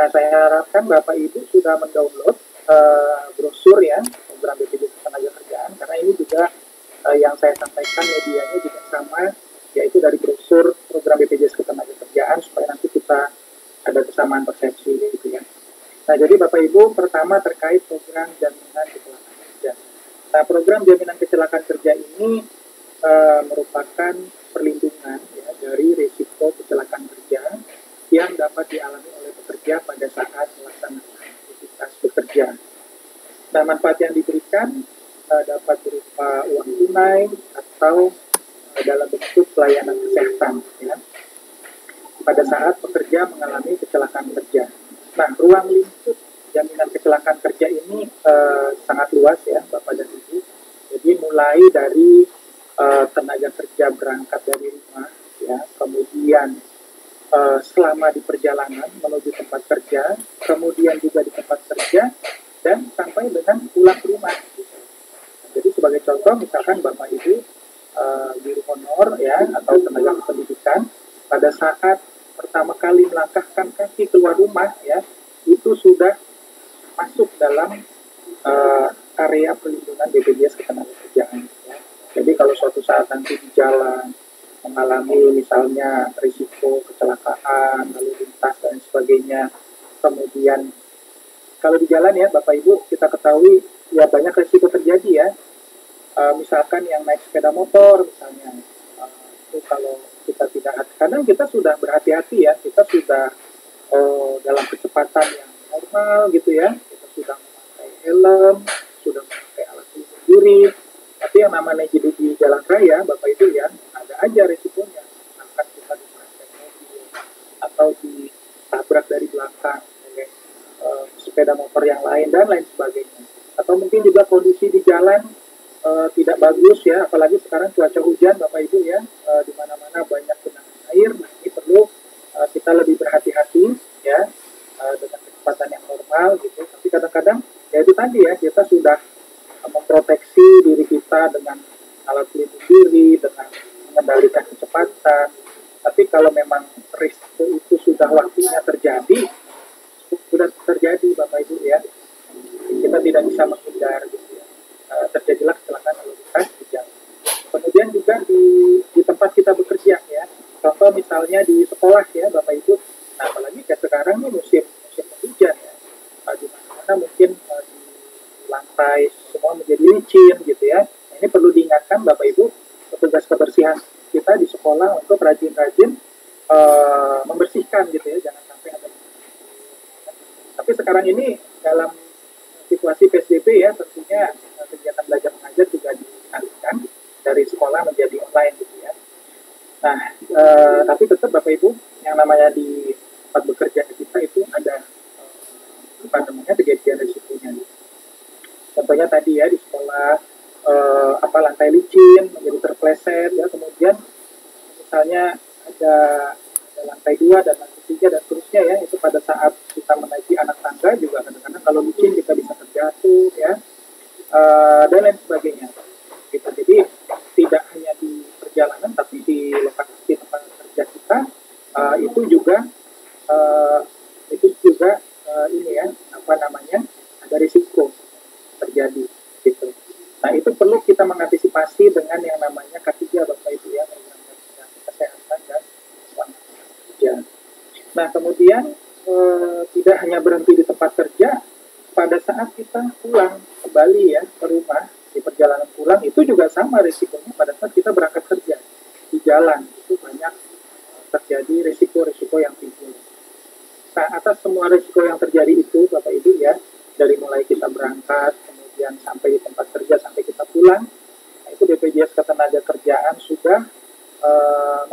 Nah, saya harapkan Bapak Ibu sudah mendownload brosur ya program BPJS Ketenagakerjaan, karena ini juga yang saya sampaikan medianya juga sama, yaitu dari brosur program BPJS Ketenagakerjaan supaya nanti kita ada kesamaan persepsi gitu ya. Nah, jadi Bapak Ibu, pertama terkait program jaminan kecelakaan kerja. Nah, program jaminan kecelakaan kerja ini merupakan perlindungan ya, dari risiko kecelakaan kerja yang dapat dialami oleh pekerja pada saat melaksanakan aktivitas bekerja. Nah, manfaat yang diberikan dapat berupa uang tunai atau dalam bentuk pelayanan kesehatan ya, pada saat pekerja mengalami kecelakaan kerja. Nah, ruang lingkup jaminan kecelakaan kerja ini sangat luas ya, Bapak dan Ibu. Jadi mulai dari tenaga kerja berangkat dari rumah, ya, kemudian selama di perjalanan menuju tempat kerja, kemudian juga di tempat kerja, dan sampai dengan pulang ke rumah. Jadi sebagai contoh, misalkan Bapak Ibu guru honor ya atau tenaga pendidikan pada saat pertama kali melangkahkan kaki keluar rumah ya, itu sudah masuk dalam area perlindungan BPJS Ketenagakerjaan. Ya. Jadi kalau suatu saat nanti di jalan mengalami misalnya risiko kecelakaan, lalu lintas dan sebagainya, kemudian kalau di jalan ya Bapak Ibu kita ketahui ya banyak risiko terjadi ya. Misalkan yang naik sepeda motor misalnya, itu kalau kita tidak, kadang kita sudah berhati-hati ya, kita sudah dalam kecepatan yang normal gitu ya, kita sudah memakai helm, sudah memakai alat pelindung diri, tapi yang namanya hidup di jalan raya Bapak Ibu ya, ada aja risikonya, misalkan kita diserempet mobil atau ditabrak dari belakang oleh sepeda motor yang lain dan lain sebagainya, atau mungkin juga kondisi di jalan tidak bagus ya, apalagi sekarang cuaca hujan Bapak Ibu ya, di mana-mana banyak genangan air. Nah, ini perlu kita lebih berhati-hati ya, dengan kecepatan yang normal gitu. Tapi kadang-kadang ya itu tadi ya, kita sudah memproteksi diri kita dengan alat pelindung diri, dengan mengendalikan kecepatan. Tapi kalau memang risiko itu sudah waktunya terjadi, sudah terjadi Bapak Ibu ya, kita tidak bisa menghindar gitu ya. Terjadilah kecelakaan lalu lintas di jalan. Kemudian juga di tempat kita bekerja ya, contoh misalnya di sekolah ya Bapak Ibu. Nah, apalagi kayak sekarang nih musim hujan ya, di mana mungkin di lantai semua menjadi licin gitu ya. Nah, ini perlu diingatkan Bapak Ibu, petugas kebersihan kita di sekolah untuk rajin-rajin membersihkan gitu ya, jangan sampai ada. Tapi sekarang ini dalam situasi PSBB ya, tentunya kegiatan belajar mengajar juga dialihkan dari sekolah menjadi online gitu ya. Nah, tapi tetap Bapak Ibu, yang namanya di tempat bekerja kita itu ada kejadian risikonya. Contohnya tadi ya di sekolah lantai licin menjadi terpleset ya, kemudian misalnya ada lantai 2 dan lantai 3 dan seterusnya ya, itu pada saat kita menaiki anak tangga juga kadang-kadang kalau licin kita bisa terjatuh ya, dan lain sebagainya gitu. Jadi tidak hanya di perjalanan tapi di lokasi tempat kerja kita itu juga ini ya, ada risiko terjadi gitu. Nah, itu perlu kita mengantisipasi dengan yang namanya K3 Bapak Ibu ya, kesehatan dan keselamatan kerja. Nah, kemudian tidak hanya berhenti di tempat kerja, pada saat kita pulang kembali ya ke rumah, di perjalanan pulang itu juga sama risikonya pada saat kita berangkat kerja. Di jalan itu banyak terjadi risiko-risiko yang timbul. Nah, atas semua risiko yang terjadi itu Bapak Ibu ya, dari mulai kita berangkat, kemudian sampai di tempat kerja, sampai kita pulang, nah, itu BPJS Ketenagakerjaan sudah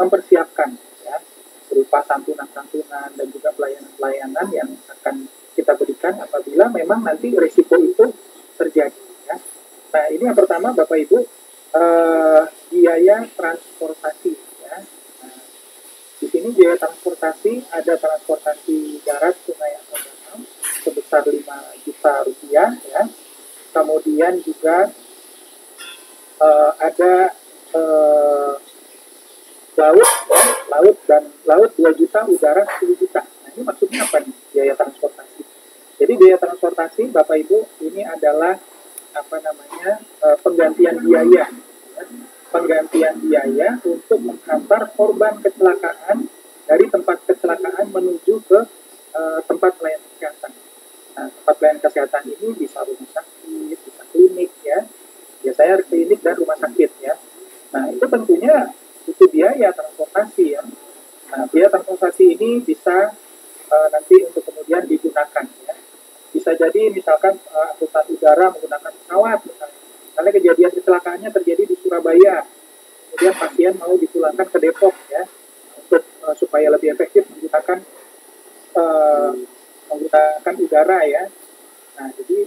mempersiapkan ya, berupa santunan-santunan dan juga pelayanan-pelayanan yang akan kita berikan apabila memang nanti risiko itu terjadi ya. Nah, ini yang pertama Bapak Ibu, biaya transportasi ya. Nah, di sini biaya transportasi ada transportasi darat, sungai atau danau sebesar 5 juta rupiah ya. Kemudian juga ada laut 2 juta, udara 10 juta. Nah, ini maksudnya apa nih biaya transportasi? biaya transportasi, Bapak Ibu, ini adalah apa namanya penggantian biaya, penggantian biaya untuk menghantar korban kecelakaan dari tempat kecelakaan menuju ke tempat pelayanan kesehatan. Nah, tempat pelayanan kesehatan ini bisa rumah sakit, bisa klinik ya. Biasanya klinik dan rumah sakit ya. Nah, itu tentunya butuh biaya transportasi ya. Nah, biaya transportasi ini bisa nanti untuk kemudian digunakan ya. Bisa jadi misalkan angkutan udara menggunakan pesawat misalnya. Karena kejadian kecelakaannya terjadi di Surabaya, kemudian pasien mau dipulangkan ke Depok ya, untuk supaya lebih efektif menggunakan udara ya. Nah, jadi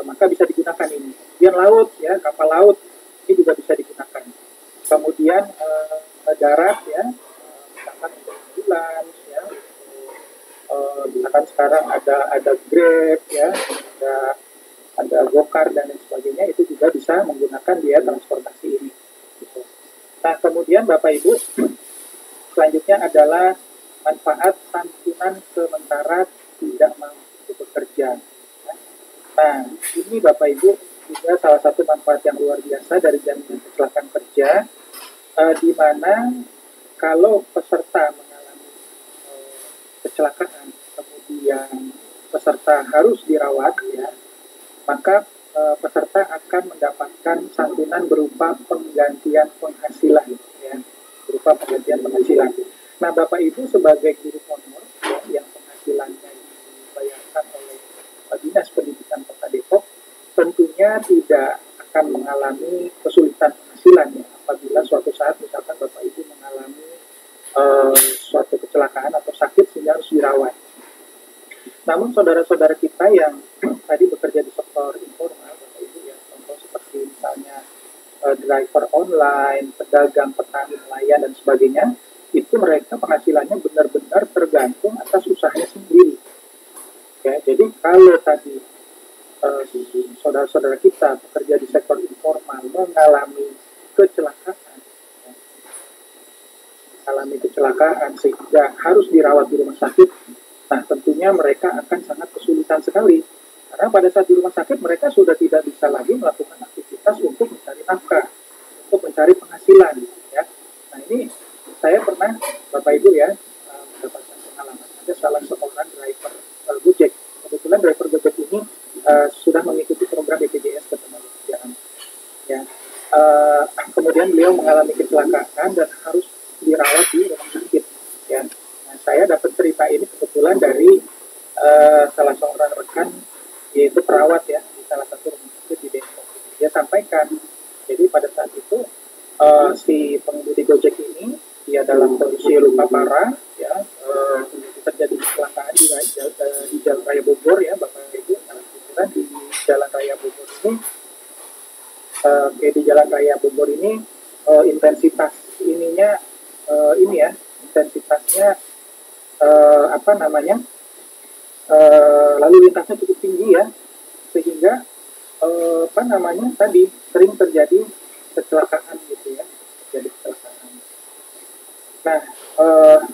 maka bisa digunakan ini. Kemudian laut ya, kapal laut ini juga bisa digunakan. Kemudian darat ya, misalkan untuk ambulans ya, misalkan sekarang ada Grab ya, ada Gokar dan lain sebagainya, itu juga bisa menggunakan biaya transportasi ini. Gitu. Nah, kemudian Bapak Ibu, selanjutnya adalah manfaat santunan sementara tidak mampu bekerja. Nah, ini Bapak Ibu juga salah satu manfaat yang luar biasa dari jaminan kecelakaan kerja, di mana kalau peserta mengalami kecelakaan, kemudian peserta harus dirawat, ya, maka peserta akan mendapatkan santunan berupa penggantian penghasilan, ya, berupa penggantian penghasilan. Nah, Bapak Ibu sebagai guru honor ya, yang penghasilannya dibayarkan oleh Dinas Pendidikan Kota Depok, tentunya tidak akan mengalami kesulitan penghasilan ya, apabila suatu saat misalkan Bapak Ibu mengalami suatu kecelakaan atau sakit sehingga harus dirawat. Namun saudara-saudara kita yang tadi bekerja di sektor informal, Bapak Ibu ya, contoh seperti misalnya driver online, pedagang, petani, nelayan dan sebagainya, itu mereka penghasilannya benar-benar tergantung atas usahanya sendiri. Ya, jadi kalau tadi saudara-saudara kita bekerja di sektor informal mengalami kecelakaan, sehingga harus dirawat di rumah sakit, nah tentunya mereka akan sangat kesulitan sekali. Karena pada saat di rumah sakit mereka sudah tidak bisa lagi melakukan aktivitas untuk mencari nafkah, untuk mencari penghasilan. Ya. Nah ini saya pernah, Bapak Ibu ya, mendapatkan pengalaman ada salah seorang driver Gojek. Kebetulan driver Gojek ini sudah mengikuti program BPJS Ketenagakerjaan. Ya. Kemudian beliau mengalami kecelakaan dan harus dirawat di rumah sakit. Ya. Nah, saya dapat cerita ini kebetulan dari salah seorang rekan, yaitu perawat ya di salah satu rumah sakit di Depok. Dia sampaikan, jadi pada saat itu si pengemudi Gojek ini dia dalam kondisi luka parah, ya, terjadi kecelakaan di Jalan Raya Bogor ya, Bapak Ibu. Nah, kebetulan di Jalan Raya Bogor ini, di Jalan Raya Bogor ini intensitas ininya intensitasnya lalu lintasnya cukup tinggi ya, sehingga tadi sering terjadi kecelakaan gitu ya, jadi kecelakaan. Nah,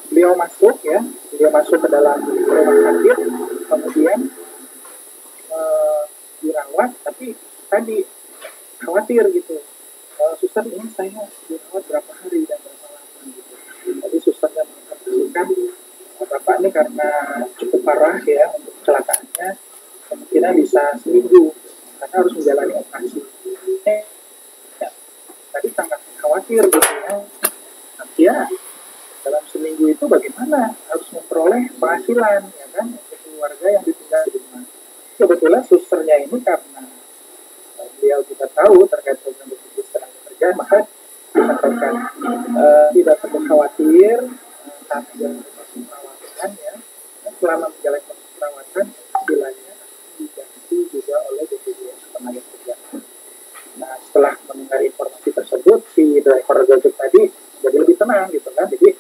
beliau masuk ke dalam rumah sakit, kemudian dirawat, tapi tadi khawatir gitu, suster ini saya dirawat berapa hari dan berapa lama gitu. Jadi susternya menginformasikan, Bapak ini karena cukup parah ya untuk kecelakaannya, kemungkinan bisa seminggu karena harus menjalani operasi. Ya, tadi sangat khawatir gitu ya. Ya, dalam seminggu itu bagaimana harus memperoleh penghasilan ya kan untuk keluarga yang ditinggal di rumah. Kebetulan susternya ini karena beliau juga tahu terkait program BPJS Ketenagakerjaan, maka disampaikan tidak perlu khawatir saat menjalani proses perawatan ya. Selama menjalani proses perawatan, hasilnya diganti juga oleh BPJS Ketenagakerjaan. Nah, setelah mendengar informasi tersebut, si driver Gojek tadi jadi lebih tenang gitu kan. Jadi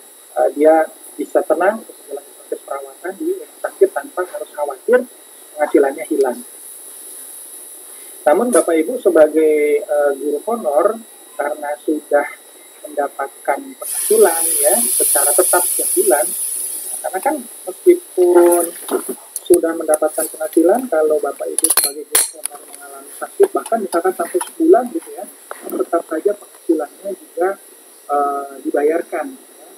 dia bisa tenang untuk menjalani proses perawatan di rumah sakit tanpa harus khawatir penghasilannya hilang. Namun Bapak Ibu sebagai guru honor, karena sudah mendapatkan penghasilan ya secara tetap setiap bulan, karena kan meskipun sudah mendapatkan penghasilan, kalau Bapak Ibu sebagai buruh honorer mengalami sakit, bahkan misalkan sampai sebulan gitu ya, tetap saja penghasilannya juga dibayarkan. Ya,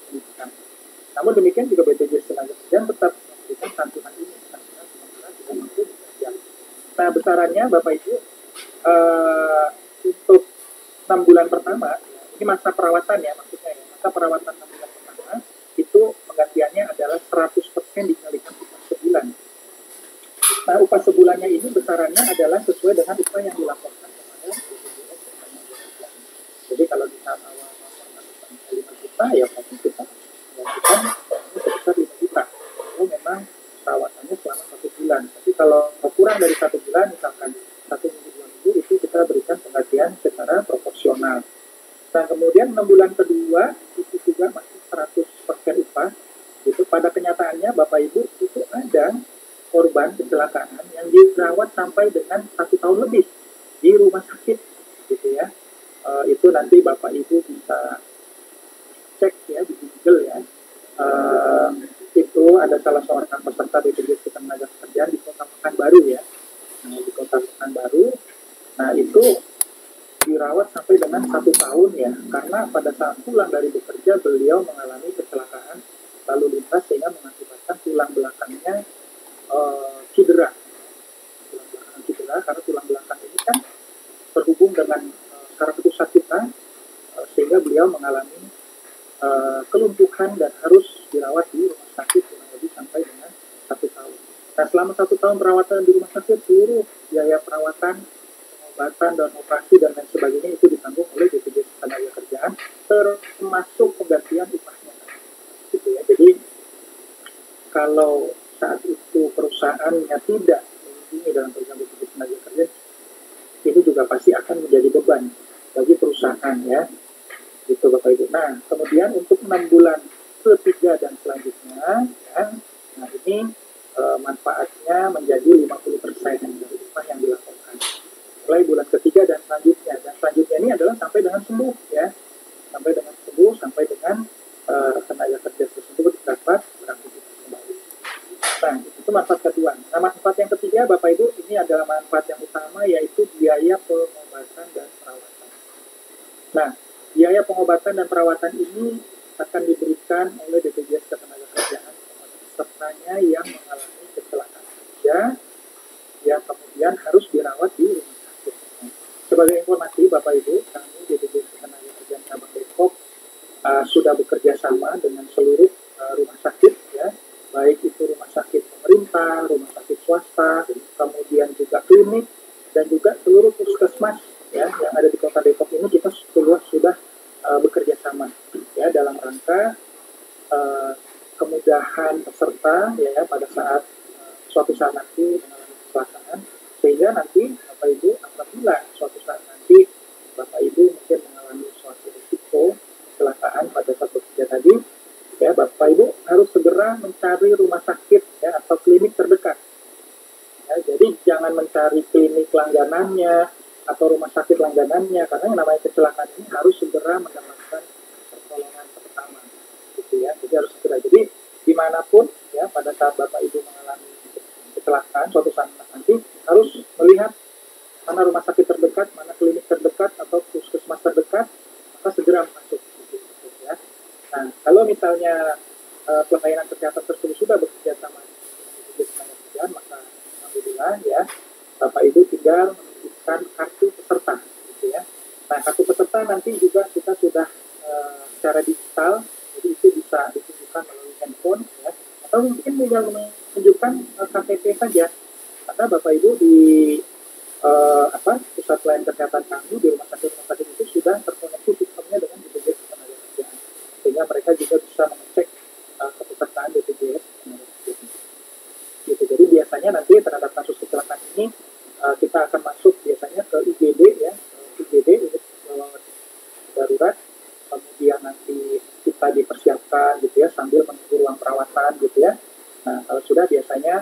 pendidikan. Namun demikian juga BPJS Ketenagakerjaan tetap memberikan santunan ini, santunan sementara tidak mampu bekerja. Nah, besarannya Bapak Ibu untuk 6 bulan pertama, ini masa perawatan ya maksudnya ya, masa perawatan 6 bulan pertama, itu penggantiannya adalah 100% dikalikan upah sebulan. Nah, upah sebulannya ini besarannya adalah sesuai dengan upah yang dilaporkan kepada BPJS Ketenagakerjaan. Jadi kalau di saat awal melaporkan upahnya 5 juta, ya pasti kita menggantikan sebesar 5 juta. Kalau memang perawatannya selama 1 bulan. Tapi kalau kurang dari 1 bulan, misalkan 1 minggu, 2 minggu, itu kita berikan penggantian secara proporsional. Nah, kemudian 6 bulan kedua, itu juga masih 100% upah. Itu pada kenyataannya Bapak Ibu itu ada korban kecelakaan yang dirawat sampai dengan 1 tahun lebih di rumah sakit, gitu ya. Itu nanti Bapak Ibu bisa cek ya di Google ya. Itu ada salah seorang peserta BPJS Ketenagakerjaan di Kota Pekanbaru ya. Nah, di Kota Pekanbaru, nah itu dirawat sampai dengan 1 tahun ya, karena pada saat pulang dari bekerja beliau mengalami kecelakaan lalu lintas sehingga mengakibatkan tulang belakangnya cedera. Tulang belakang cedera karena tulang belakang ini kan terhubung dengan saraf pusat kita, sehingga beliau mengalami kelumpuhan dan harus dirawat di rumah sakit kurang lebih sampai dengan 1 tahun. Nah, selama 1 tahun perawatan di rumah sakit, seluruh biaya perawatan, pengobatan dan operasi dan lain sebagainya itu ditanggung oleh BPJS Ketenagakerjaan, termasuk penggantian upahnya. Gitu ya. Jadi kalau saat itu perusahaannya tidak melindungi dalam program BPJS Ketenagakerjaan, itu juga pasti akan menjadi beban bagi perusahaan ya. Gitu Bapak Ibu. Nah, kemudian untuk 6 bulan ketiga dan selanjutnya ya, nah ini manfaatnya menjadi 50% dari upah yang dilaporkan. Mulai bulan ketiga dan selanjutnya ini adalah sampai dengan sembuh ya, sampai dengan sembuh, sampai dengan tenaga kerja tersebut dapat beraktivitas kembali. Nah, itu manfaat kedua. Nah, manfaat yang ketiga Bapak Ibu, ini adalah manfaat yang utama, yaitu biaya pengobatan dan perawatan. Nah, biaya pengobatan dan perawatan ini akan diberikan oleh BPJS Ketenagakerjaan kepada pesertanya yang mengalami kecelakaan kerja yang kemudian harus dirawat di rumah sakit. Sebagai informasi Bapak Ibu, kami BPJS Ketenagakerjaan Cabang Depok sudah bekerja sama dengan seluruh rumah sakit ya, baik itu rumah sakit pemerintah, rumah sakit swasta, kemudian juga klinik dan juga seluruh puskesmas ya yang ada di Kota Depok ini. Kita sudah bekerja sama ya dalam rangka kemudahan peserta ya pada saat suatu saat nanti mengalami kecelakaan, sehingga nanti Bapak Ibu apabila suatu saat nanti Bapak Ibu mungkin mengalami suatu risiko kecelakaan pada saat bekerja tadi ya, Bapak Ibu harus segera mencari rumah sakit ya atau klinik terdekat ya. Jadi jangan mencari klinik langganannya atau rumah sakit langganannya, karena yang namanya kecelakaan ini harus segera mendapatkan pertolongan pertama gitu ya. Jadi harus segera. Jadi dimanapun ya pada saat Bapak Ibu mengalami kecelakaan suatu saat nanti, harus melihat mana rumah sakit terdekat, mana klinik terdekat atau puskesmas terdekat, maka segera masuk gitu ya. Nah, kalau misalnya pelayanan kesehatan tersebut sudah bekerja sama dengan BPJS, maka alhamdulillah ya Bapak Ibu tinggal menunjukkan kartu peserta gitu ya. Nah, kartu peserta nanti juga kita sudah secara digital, jadi itu bisa ditunjukkan melalui handphone ya, atau mungkin tinggal menunjukkan KTP saja. Karena Bapak Ibu di pusat pelayanan kesehatan kami di rumah sakit itu sudah terkoneksi sistemnya dengan BPJS Ketenagakerjaan, sehingga mereka juga bisa mengecek kepesertaan BPJS Ketenagakerjaan. Gitu. Jadi biasanya nanti terhadap kasus kecelakaan ini kita akan masuk biasanya ke IGD ya, IGD unit darurat, kemudian nanti kita dipersiapkan gitu ya sambil menunggu ruang perawatan gitu ya. Nah, kalau sudah biasanya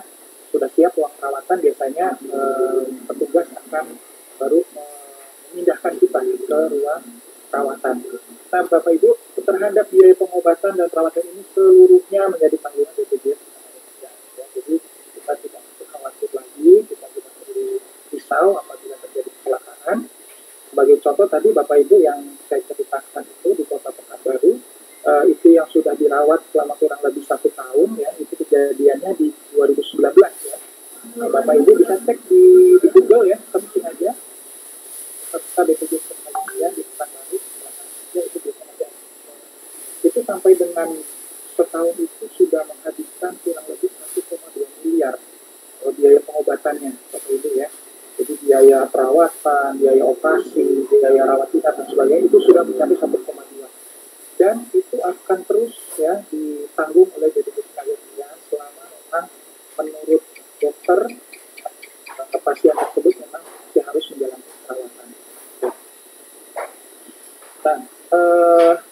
sudah siap ruang perawatan, biasanya petugas akan baru memindahkan kita ke ruang perawatan. Nah, Bapak Ibu, terhadap biaya pengobatan dan perawatan ini seluruhnya menjadi tanggungan BPJS. Ya, jadi tadi Bapak Ibu yang saya ceritakan itu di Kota Pekanbaru, itu yang sudah dirawat selama kurang lebih 1 tahun ya, itu kejadiannya di 2019 ya. Bapak Ibu bisa cek di Google ya, kencing aja serta BPJS Kesehatan di Pekanbaru ya, itu bisa ada. Itu sampai dengan setahun itu sudah menghabiskan kurang lebih 1,2 miliar biaya pengobatannya Bapak Ibu ya. Jadi biaya perawatan, biaya operasi, biaya rawat inap dan sebagainya itu sudah mencapai 1,2, dan itu akan terus ya ditanggung oleh BPJS Kesehatan selama memang menurut dokter pasien tersebut memang masih harus menjalani perawatan. Nah,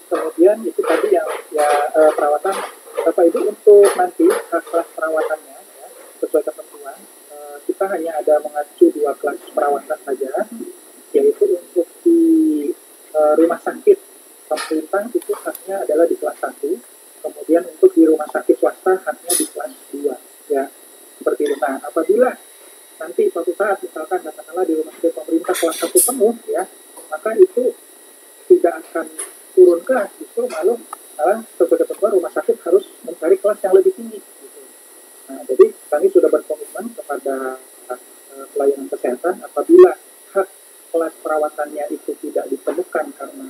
kemudian itu tadi yang ya perawatan Bapak Ibu untuk nanti kelas perawatannya ya, sesuai ketentuan kita hanya ada mengacu 2 kelas perawatan saja, yaitu untuk di rumah sakit pemerintah itu haknya adalah di kelas 1, kemudian untuk di rumah sakit swasta haknya di kelas 2 ya, seperti itu. Nah, apabila nanti suatu saat misalkan katakanlah di rumah sakit pemerintah kelas 1 penuh ya, maka itu tidak akan turun kelas, justru malah sesuai ketentuan rumah sakit harus mencari kelas yang lebih tinggi gitu. Nah, jadi kami sudah berkomitmen kepada pelayanan kesehatan apabila hak kelas perawatannya itu tidak ditemukan karena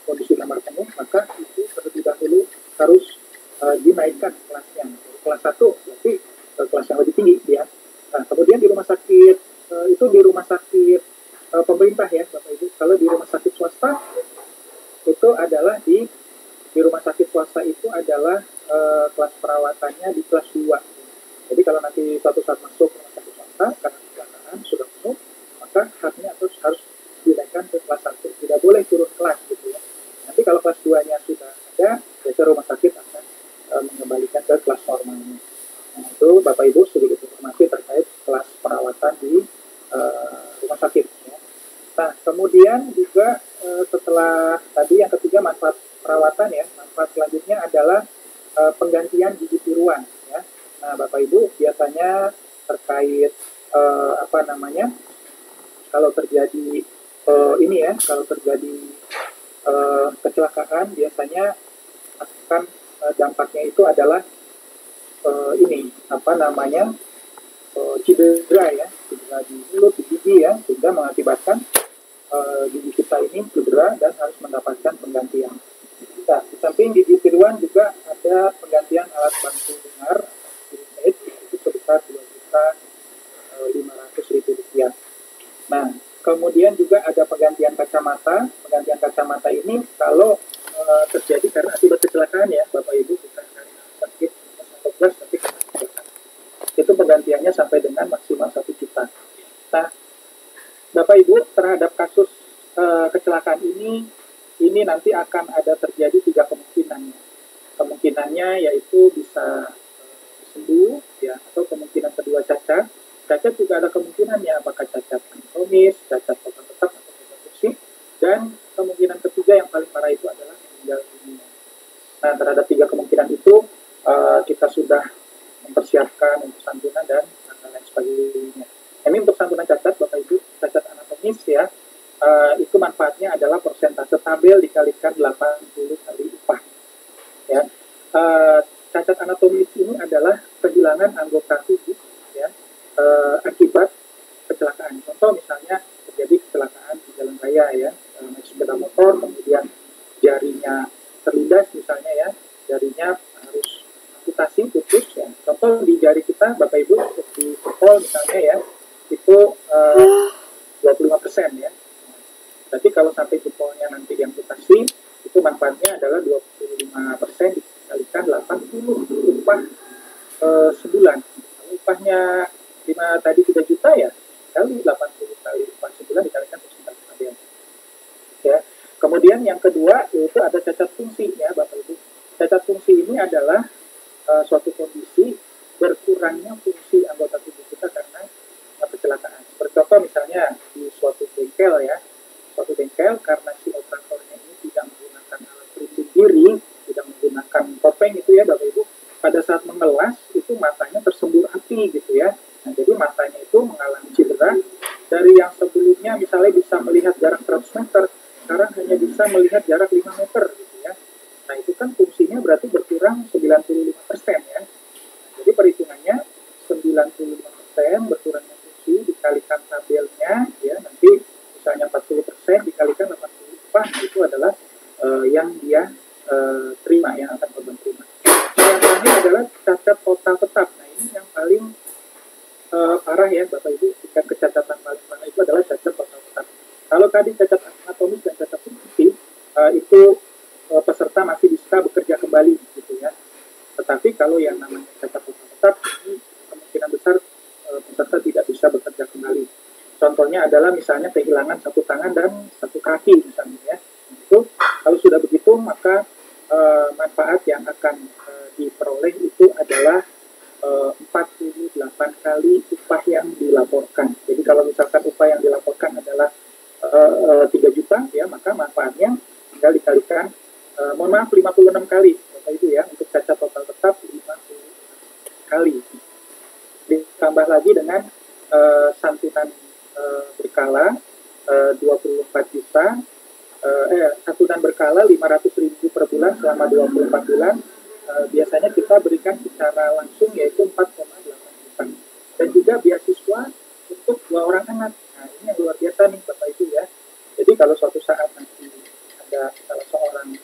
kondisi kamar penuh, maka itu terlebih dahulu harus dinaikkan kelasnya. Kelas 1 berarti kelas yang lebih tinggi dia. Nah, kemudian di rumah sakit itu di rumah sakit pemerintah ya Bapak Ibu. Kalau di rumah sakit swasta itu adalah di rumah sakit swasta itu adalah kelas perawatannya di kelas 2. Jadi kalau nanti suatu saat masuk rumah sakit swasta karena kecelakaan sudah penuh, maka haknya harus dinaikkan ke kelas 1. Tidak boleh turun kelas gitu ya. Nanti kalau kelas 2-nya sudah ada, biasanya rumah sakit akan mengembalikan ke kelas normalnya. Nah, itu Bapak Ibu sedikit informasi terkait kelas perawatan di rumah sakit ya. Nah, kemudian juga setelah tadi yang ketiga manfaat perawatan ya, manfaat selanjutnya adalah penggantian gigi tiruan ya. Nah, Bapak Ibu biasanya terkait kalau terjadi ini ya, kalau terjadi kecelakaan biasanya akan dampaknya itu adalah cedera ya, cedera di mulut, di gigi ya, sehingga mengakibatkan gigi kita ini cedera dan harus mendapatkan penggantian. Nah, di samping gigi tiruan juga ada penggantian alat bantu dengar itu sebesar Rp2.500.000. Nah, kemudian juga ada penggantian kacamata. Penggantian kacamata ini kalau terjadi karena akibat kecelakaan ya, Bapak Ibu, bukan karena sakit tapi karena kecelakaan. Itu penggantiannya sampai dengan maksimal 1 juta. Nah, Bapak Ibu, terhadap kasus kecelakaan ini nanti akan ada terjadi 3 kemungkinan. Kemungkinannya yaitu bisa sembuh ya, atau kemungkinan kedua cacat. Cacat juga ada kemungkinannya, apakah cacat anatomis, cacat otot tetap atau cacat kursi, dan kemungkinan ketiga yang paling parah itu adalah meninggal dunia. Nah, terhadap 3 kemungkinan itu kita sudah mempersiapkan untuk santunan dan lain sebagainya. Ini untuk santunan cacat, Bapak Ibu, cacat anatomis ya, itu manfaatnya adalah persentase tabel dikalikan 80 kali upah. Ya, cacat anatomis ini adalah kehilangan anggota tubuh ya, akibat kecelakaan. Contoh misalnya terjadi kecelakaan di jalan raya ya, naik sepeda motor, kemudian jarinya terlindas misalnya ya, jarinya harus amputasi, putus ya. Contoh di jari kita Bapak Ibu di jempol misalnya ya, itu 25% ya. Berarti kalau sampai jempolnya nanti diamputasi, itu manfaatnya adalah 25% dikalikan 80 upah sebulan. Kalau upahnya 3 juta ya, kali 80 kali upah sebulan dikalikan persentase tabel. Ya. Kemudian yang kedua yaitu ada cacat fungsi ya Bapak Ibu. Cacat fungsi ini adalah suatu kondisi berkurangnya fungsi anggota tubuh kita karena kecelakaan. Seperti contoh misalnya di suatu bengkel ya, suatu bengkel karena si operatornya ini tidak menggunakan alat pelindung diri, tidak menggunakan topeng itu ya Bapak Ibu, pada saat mengelas itu matanya tersembur api gitu ya. Nah, jadi matanya itu mengalami cedera dari yang sebelumnya misalnya bisa melihat jarak 100 melihat jarak 5 meter gitu ya. Nah itu kan fungsinya berarti berkurang 95% ya. Jadi perhitungannya 95% berkurangnya fungsi dikalikan tabelnya ya, nanti misalnya 40% dikalikan 80 upah, nah, itu adalah yang dia terima, yang akan korban terima. Nah, yang terakhir adalah cacat total tetap. Nah ini yang paling parah ya Bapak Ibu, tingkat kecacatan paling parah itu adalah cacat total tetap. Kalau tadi cacat anatomis dan cacat fungsi itu peserta masih bisa bekerja kembali gitu ya. Tetapi kalau yang namanya cacat total tetap ini kemungkinan besar peserta tidak bisa bekerja kembali. Contohnya adalah misalnya kehilangan satu tangan dan satu kaki misalnya ya. Itu kalau sudah begitu maka manfaat yang akan diperoleh itu adalah 48 kali upah yang dilaporkan. Jadi kalau misalkan upah yang dilaporkan adalah 3 juta ya, maka manfaatnya tinggal dikalikan mohon maaf 56 kali Bapak Ibu ya, untuk cacat total tetap 50 kali. Ditambah lagi dengan santunan berkala 24 juta, santunan berkala 500.000 per bulan selama 24 bulan. Biasanya kita berikan secara langsung yaitu 4,8 juta. Dan juga beasiswa untuk 2 orang anak. Nah ini yang luar biasa nih Bapak Ibu ya. Jadi kalau suatu saat nanti ada salah seorang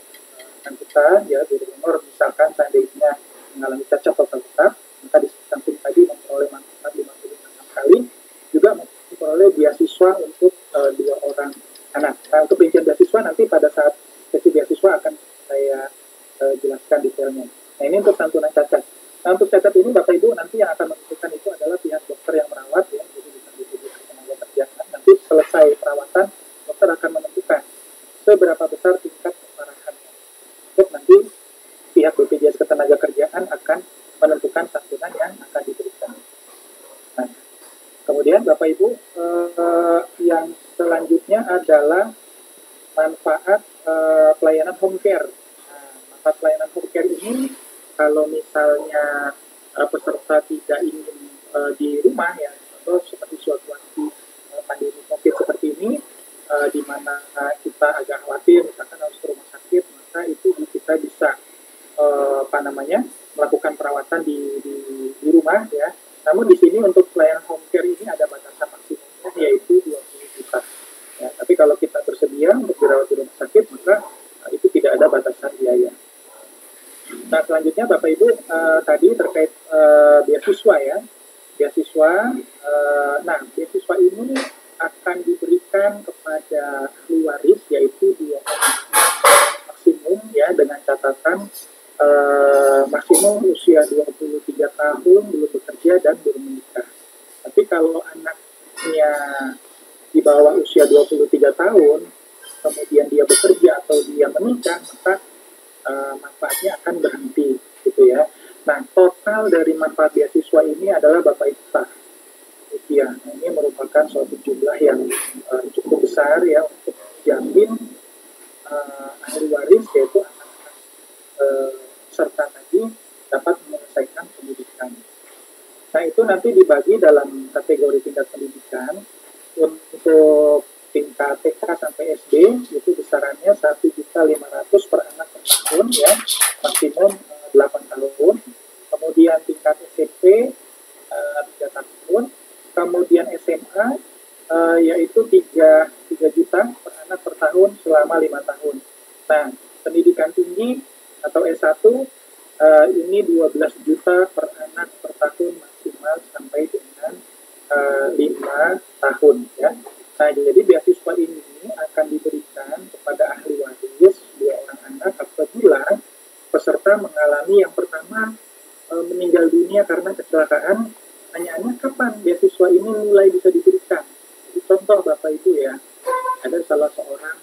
anak kita ya, guru honor misalkan seandainya mengalami cacat total tetap, maka di samping tadi memperoleh manfaat 56 kali, juga memperoleh beasiswa untuk 2 orang anak. Nah untuk rincian beasiswa nanti pada saat sesi beasiswa akan saya jelaskan detailnya. Nah ini untuk santunan cacat. Nah untuk cacat ini Bapak Ibu nanti yang akan menentukan itu adalah pihak dokter yang merawat ya, jadi bukan BPJS Ketenagakerjaan. Nanti selesai perawatan dokter akan menentukan seberapa besar tingkat keparahannya. Untuk nanti pihak BPJS Ketenagakerjaan akan menentukan santunan yang akan diberikan. Nah, kemudian Bapak Ibu yang selanjutnya adalah manfaat pelayanan home care. Manfaat pelayanan home care ini kalau misalnya peserta tidak ingin di rumah ya, atau seperti situasi pandemi COVID seperti ini, di mana kita agak khawatir misalkan harus ke rumah sakit, maka itu kita bisa melakukan perawatan di rumah ya. Namun di sini untuk pelayanan home care ini ada batasan maksimumnya yaitu 20 juta. Ya, tapi kalau kita bersedia untuk dirawat di rumah sakit maka itu tidak ada batasan biaya. Nah selanjutnya Bapak Ibu tadi terkait beasiswa ya, beasiswa. Nah beasiswa ini akan diberikan kepada ahli waris yaitu 2 orang maksimum ya, dengan catatan maksimum usia 23 tahun, belum bekerja dan belum menikah. Tapi kalau anaknya di bawah usia 23 tahun, kemudian dia bekerja atau dia menikah, maka manfaatnya akan berhenti gitu ya. Nah total dari manfaat beasiswa ini adalah Bapak Ibu rupiah. Nah, ini merupakan suatu jumlah yang cukup besar ya untuk menjamin ahli waris yaitu anak-anak serta tadi dapat menyelesaikan pendidikan. Nah itu nanti dibagi dalam kategori tingkat pendidikan. Untuk tingkat TK sampai SD itu besarannya 1.500.000 per anak per tahun ya, maksimum 8 tahun. Kemudian tingkat SMP 3 tahun. Kemudian SMA yaitu 3 juta per anak per tahun selama 5 tahun. Nah pendidikan tinggi atau S1 ini 12 juta per anak per tahun maksimal sampai dengan 5 tahun ya. Nah jadi beasiswa ini akan diberikan kepada ahli waris 2 orang anak apabila peserta mengalami yang pertama meninggal dunia karena kecelakaan. Pertanyaannya kapan beasiswa ini mulai bisa diberikan? Jadi contoh Bapak Ibu ya, ada salah seorang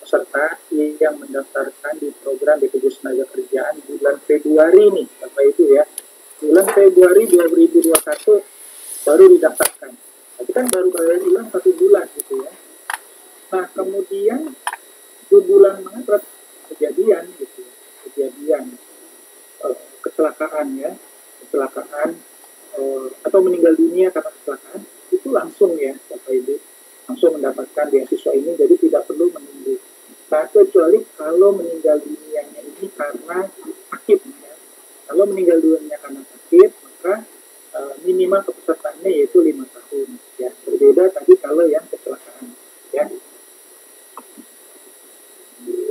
peserta yang mendaftarkan di program BPJS Ketenagakerjaan bulan Februari nih Bapak Ibu ya. Bulan Februari 2021 baru didaftarkan. Tapi kan baru hilang 1 bulan gitu ya. Nah kemudian di bulan Maret kejadian gitu ya. Kejadian kecelakaan ya. Kecelakaan atau meninggal dunia karena kecelakaan itu langsung ya Bapak Ibu langsung mendapatkan beasiswa ini, jadi tidak perlu menunggu. Nah, kecuali kalau meninggal dunianya ini karena sakit. Ya. Kalau meninggal dunia karena sakit, maka minimal kepesertaannya yaitu 5 tahun. Ya, berbeda tadi kalau yang kecelakaan. Ya.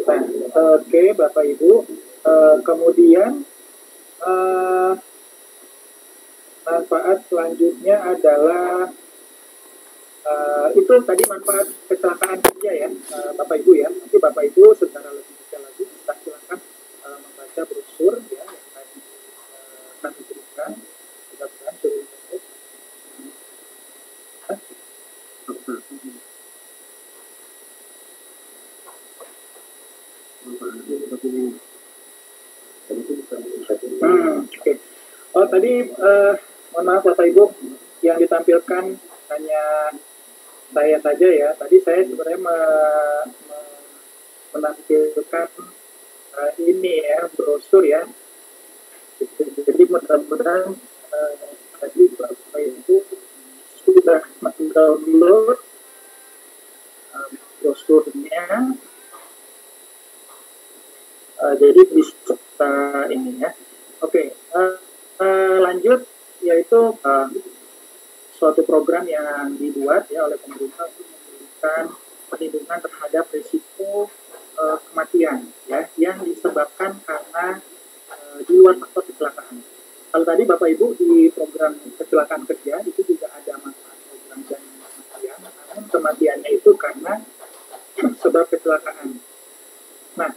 Nah, oke, Bapak Ibu. Kemudian manfaat selanjutnya adalah itu tadi manfaat kecelakaan kerja ya, Bapak Ibu ya. Nanti Bapak Ibu secara lebih detail lagi bisa silakan membaca brosur ya yang tadi kami berikan. Mudah-mudahan sudah cukup. Oke. Oh tadi mohon maaf Bapak Ibu, yang ditampilkan hanya saya saja ya. Tadi saya sebenarnya menampilkan ini ya brosur ya. Jadi mudah-mudahan tadi Bapak Ibu sudah mendownload brosurnya. Jadi bisa ini ya. Oke, lanjut yaitu suatu program yang dibuat ya oleh pemerintah untuk memberikan perlindungan terhadap risiko kematian ya yang disebabkan karena di luar faktor kecelakaan. Kalau tadi Bapak Ibu di program kecelakaan kerja itu juga ada manfaat program jaminan kematian, namun kematiannya itu karena sebab kecelakaan. Nah,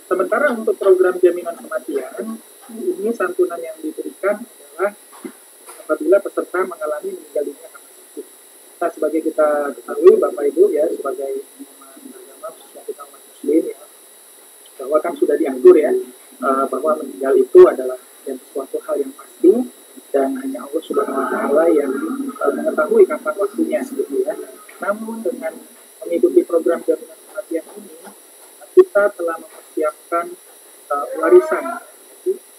sementara untuk program jaminan kematian ini santunan yang diberikan adalah apabila peserta mengalami meninggal dunia karena sakit. Nah, sebagai kita ketahui Bapak Ibu ya sebagai umat agama khususnya kita umat Muslim ya, bahwa kan sudah diatur ya bahwa meninggal itu adalah suatu hal yang pasti dan hanya Allah Subhanahu Wa Taala yang mengetahui kapan waktunya gitu ya. Namun dengan mengikuti program jaminan kematian ini kita telah mempersiapkan warisan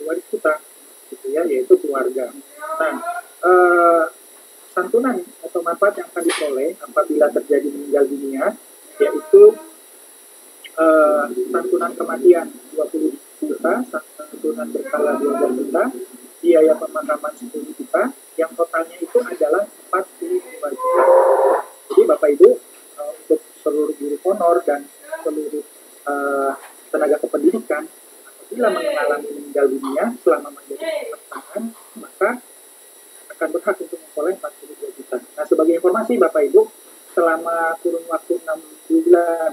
waris kita gitu ya, yaitu keluarga. Nah, santunan atau manfaat yang akan diperoleh apabila terjadi meninggal dunia yaitu santunan kematian 20 juta, santunan berkala 12 juta, biaya pemakaman 10 juta, yang totalnya itu adalah 42 juta. Jadi Bapak Ibu untuk seluruh guru honor dan seluruh tenaga kependidikan apabila mengalami meninggal dunia selama menjadi pesertaan maka akan berhak untuk memperoleh 42 juta. Nah, sebagai informasi Bapak Ibu, selama kurun waktu 6 bulan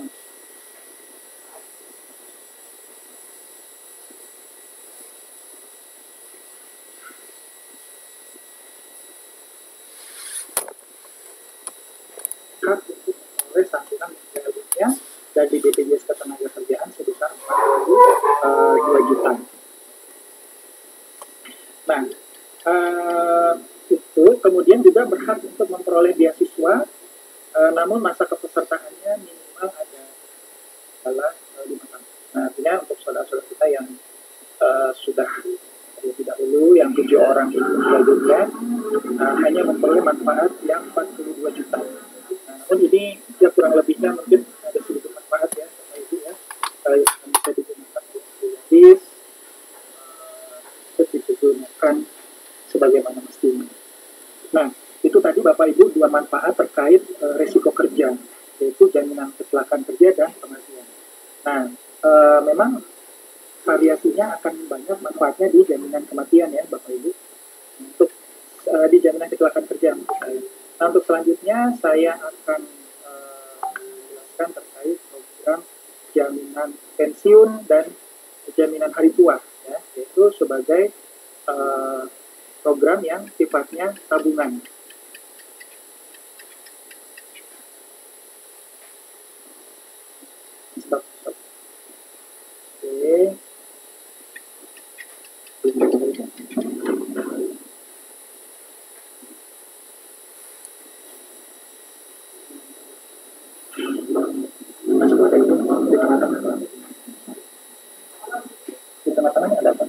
hak untuk memperoleh santunan meninggal dunia dari BPJS Ketenagakerjaan sebesar 42 juta. Nah, itu kemudian juga berhak untuk memperoleh beasiswa, namun masa kepesertaannya minimal adalah 5 tahun. Nah, artinya untuk saudara-saudara kita yang sudah terlebih dahulu, yang 7 orang itu meninggal dunia, hanya memperoleh manfaat yang 42 juta. Nah, namun ini ya kurang lebihnya mungkin ada sedikit manfaat ya, Bapak Ibu ya, yang bisa digunakan untuk gratis, terus digunakan sebagaimana mestinya. Nah, itu tadi Bapak Ibu 2 manfaat terkait resiko kerja, yaitu jaminan kecelakaan kerja dan kematian. Nah, memang variasinya akan banyak manfaatnya di jaminan kematian ya Bapak Ibu. Untuk di jaminan kecelakaan kerja. Nah, untuk selanjutnya saya akan menjelaskan terkait program jaminan pensiun dan jaminan hari tua ya, yaitu sebagai program yang sifatnya tabungan. Stop. Oke. Di tengah-tengahnya ada apa?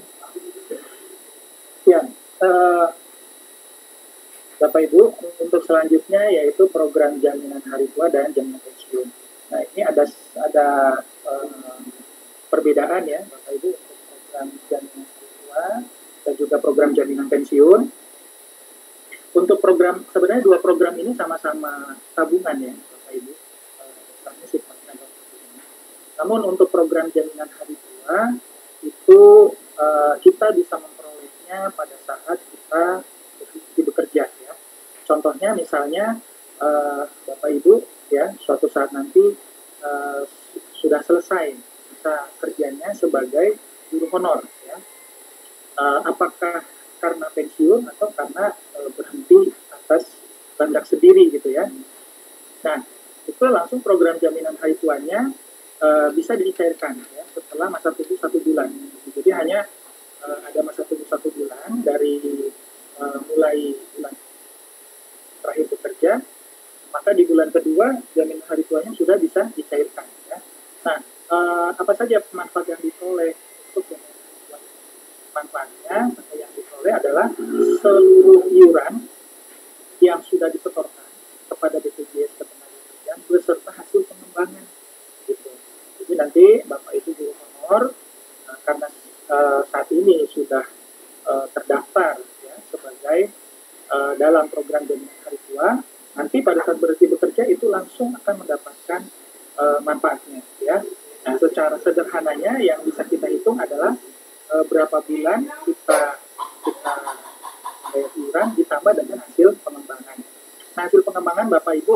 Ya, Bapak Ibu, untuk selanjutnya yaitu program jaminan hari tua dan jaminan pensiun. Nah, ini ada perbedaan ya Bapak Ibu untuk program jaminan hari tua dan juga program jaminan pensiun. Untuk program, sebenarnya dua program ini sama-sama tabungan ya Bapak Ibu. Sifatnya tabungan. Namun untuk program jaminan hari tua itu kita bisa memperolehnya pada saat kita bekerja ya. Contohnya misalnya Bapak Ibu ya suatu saat nanti sudah selesai masa kerjanya sebagai guru honor ya. Apakah karena pensiun atau karena berhenti atas kehendak sendiri gitu ya. Nah, itu langsung program jaminan hari tuanya bisa dicairkan ya setelah masa tunggu 1 bulan. Jadi hanya ada masa tunggu 1 bulan dari mulai bulan terakhir bekerja, maka di bulan kedua jaminan hari tuanya sudah bisa dicairkan. Ya. Nah, apa saja manfaat yang diperoleh untuk jaminan hari tua? Manfaatnya yang diperoleh adalah seluruh iuran yang sudah disetorkan kepada BPJS Ketenagakerjaan beserta hasil pengembangan. Gitu. Jadi nanti Bapak Ibu guru honor karena saat ini sudah terdaftar ya, sebagai dalam program jaminan hari tua, nanti pada saat berhenti bekerja itu langsung akan mendapatkan manfaatnya ya. Nah, secara sederhananya yang bisa kita hitung adalah berapa bulan kita bayar iuran ditambah dengan hasil pengembangan. Nah, hasil pengembangan Bapak Ibu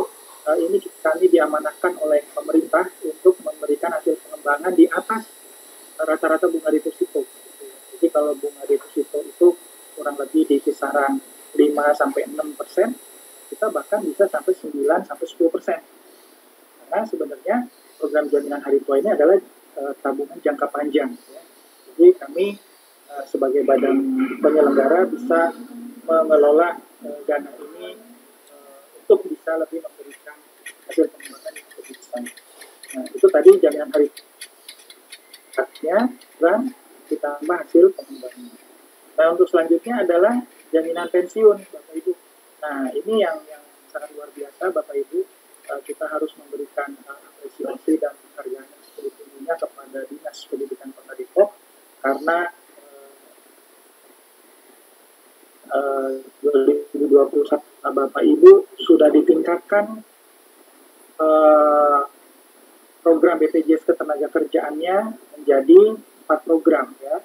ini kami diamanahkan oleh pemerintah untuk memberikan hasil pengembangan di atas rata-rata bunga deposito. Jadi kalau bunga deposito itu kurang lebih di kisaran 5-6%, kita bahkan bisa sampai 9-10%. Karena sebenarnya program jaminan hari tua ini adalah tabungan jangka panjang. Ya. Jadi kami sebagai badan penyelenggara bisa mengelola dana ini untuk bisa lebih memberikan hasil pengembangan yang lebih besar. Nah, itu tadi jaminan hari tuanya dan ditambah hasil pengembangan. Nah, untuk selanjutnya adalah jaminan pensiun, Bapak Ibu. Nah, ini yang sangat luar biasa, Bapak Ibu. Kita harus memberikan apresiasi dan penghargaan yang setinggi-tingginya kepada Dinas Pendidikan Kota Depok karena 2021 Bapak Ibu sudah ditingkatkan program BPJS Ketenagakerjaannya menjadi 4 program ya.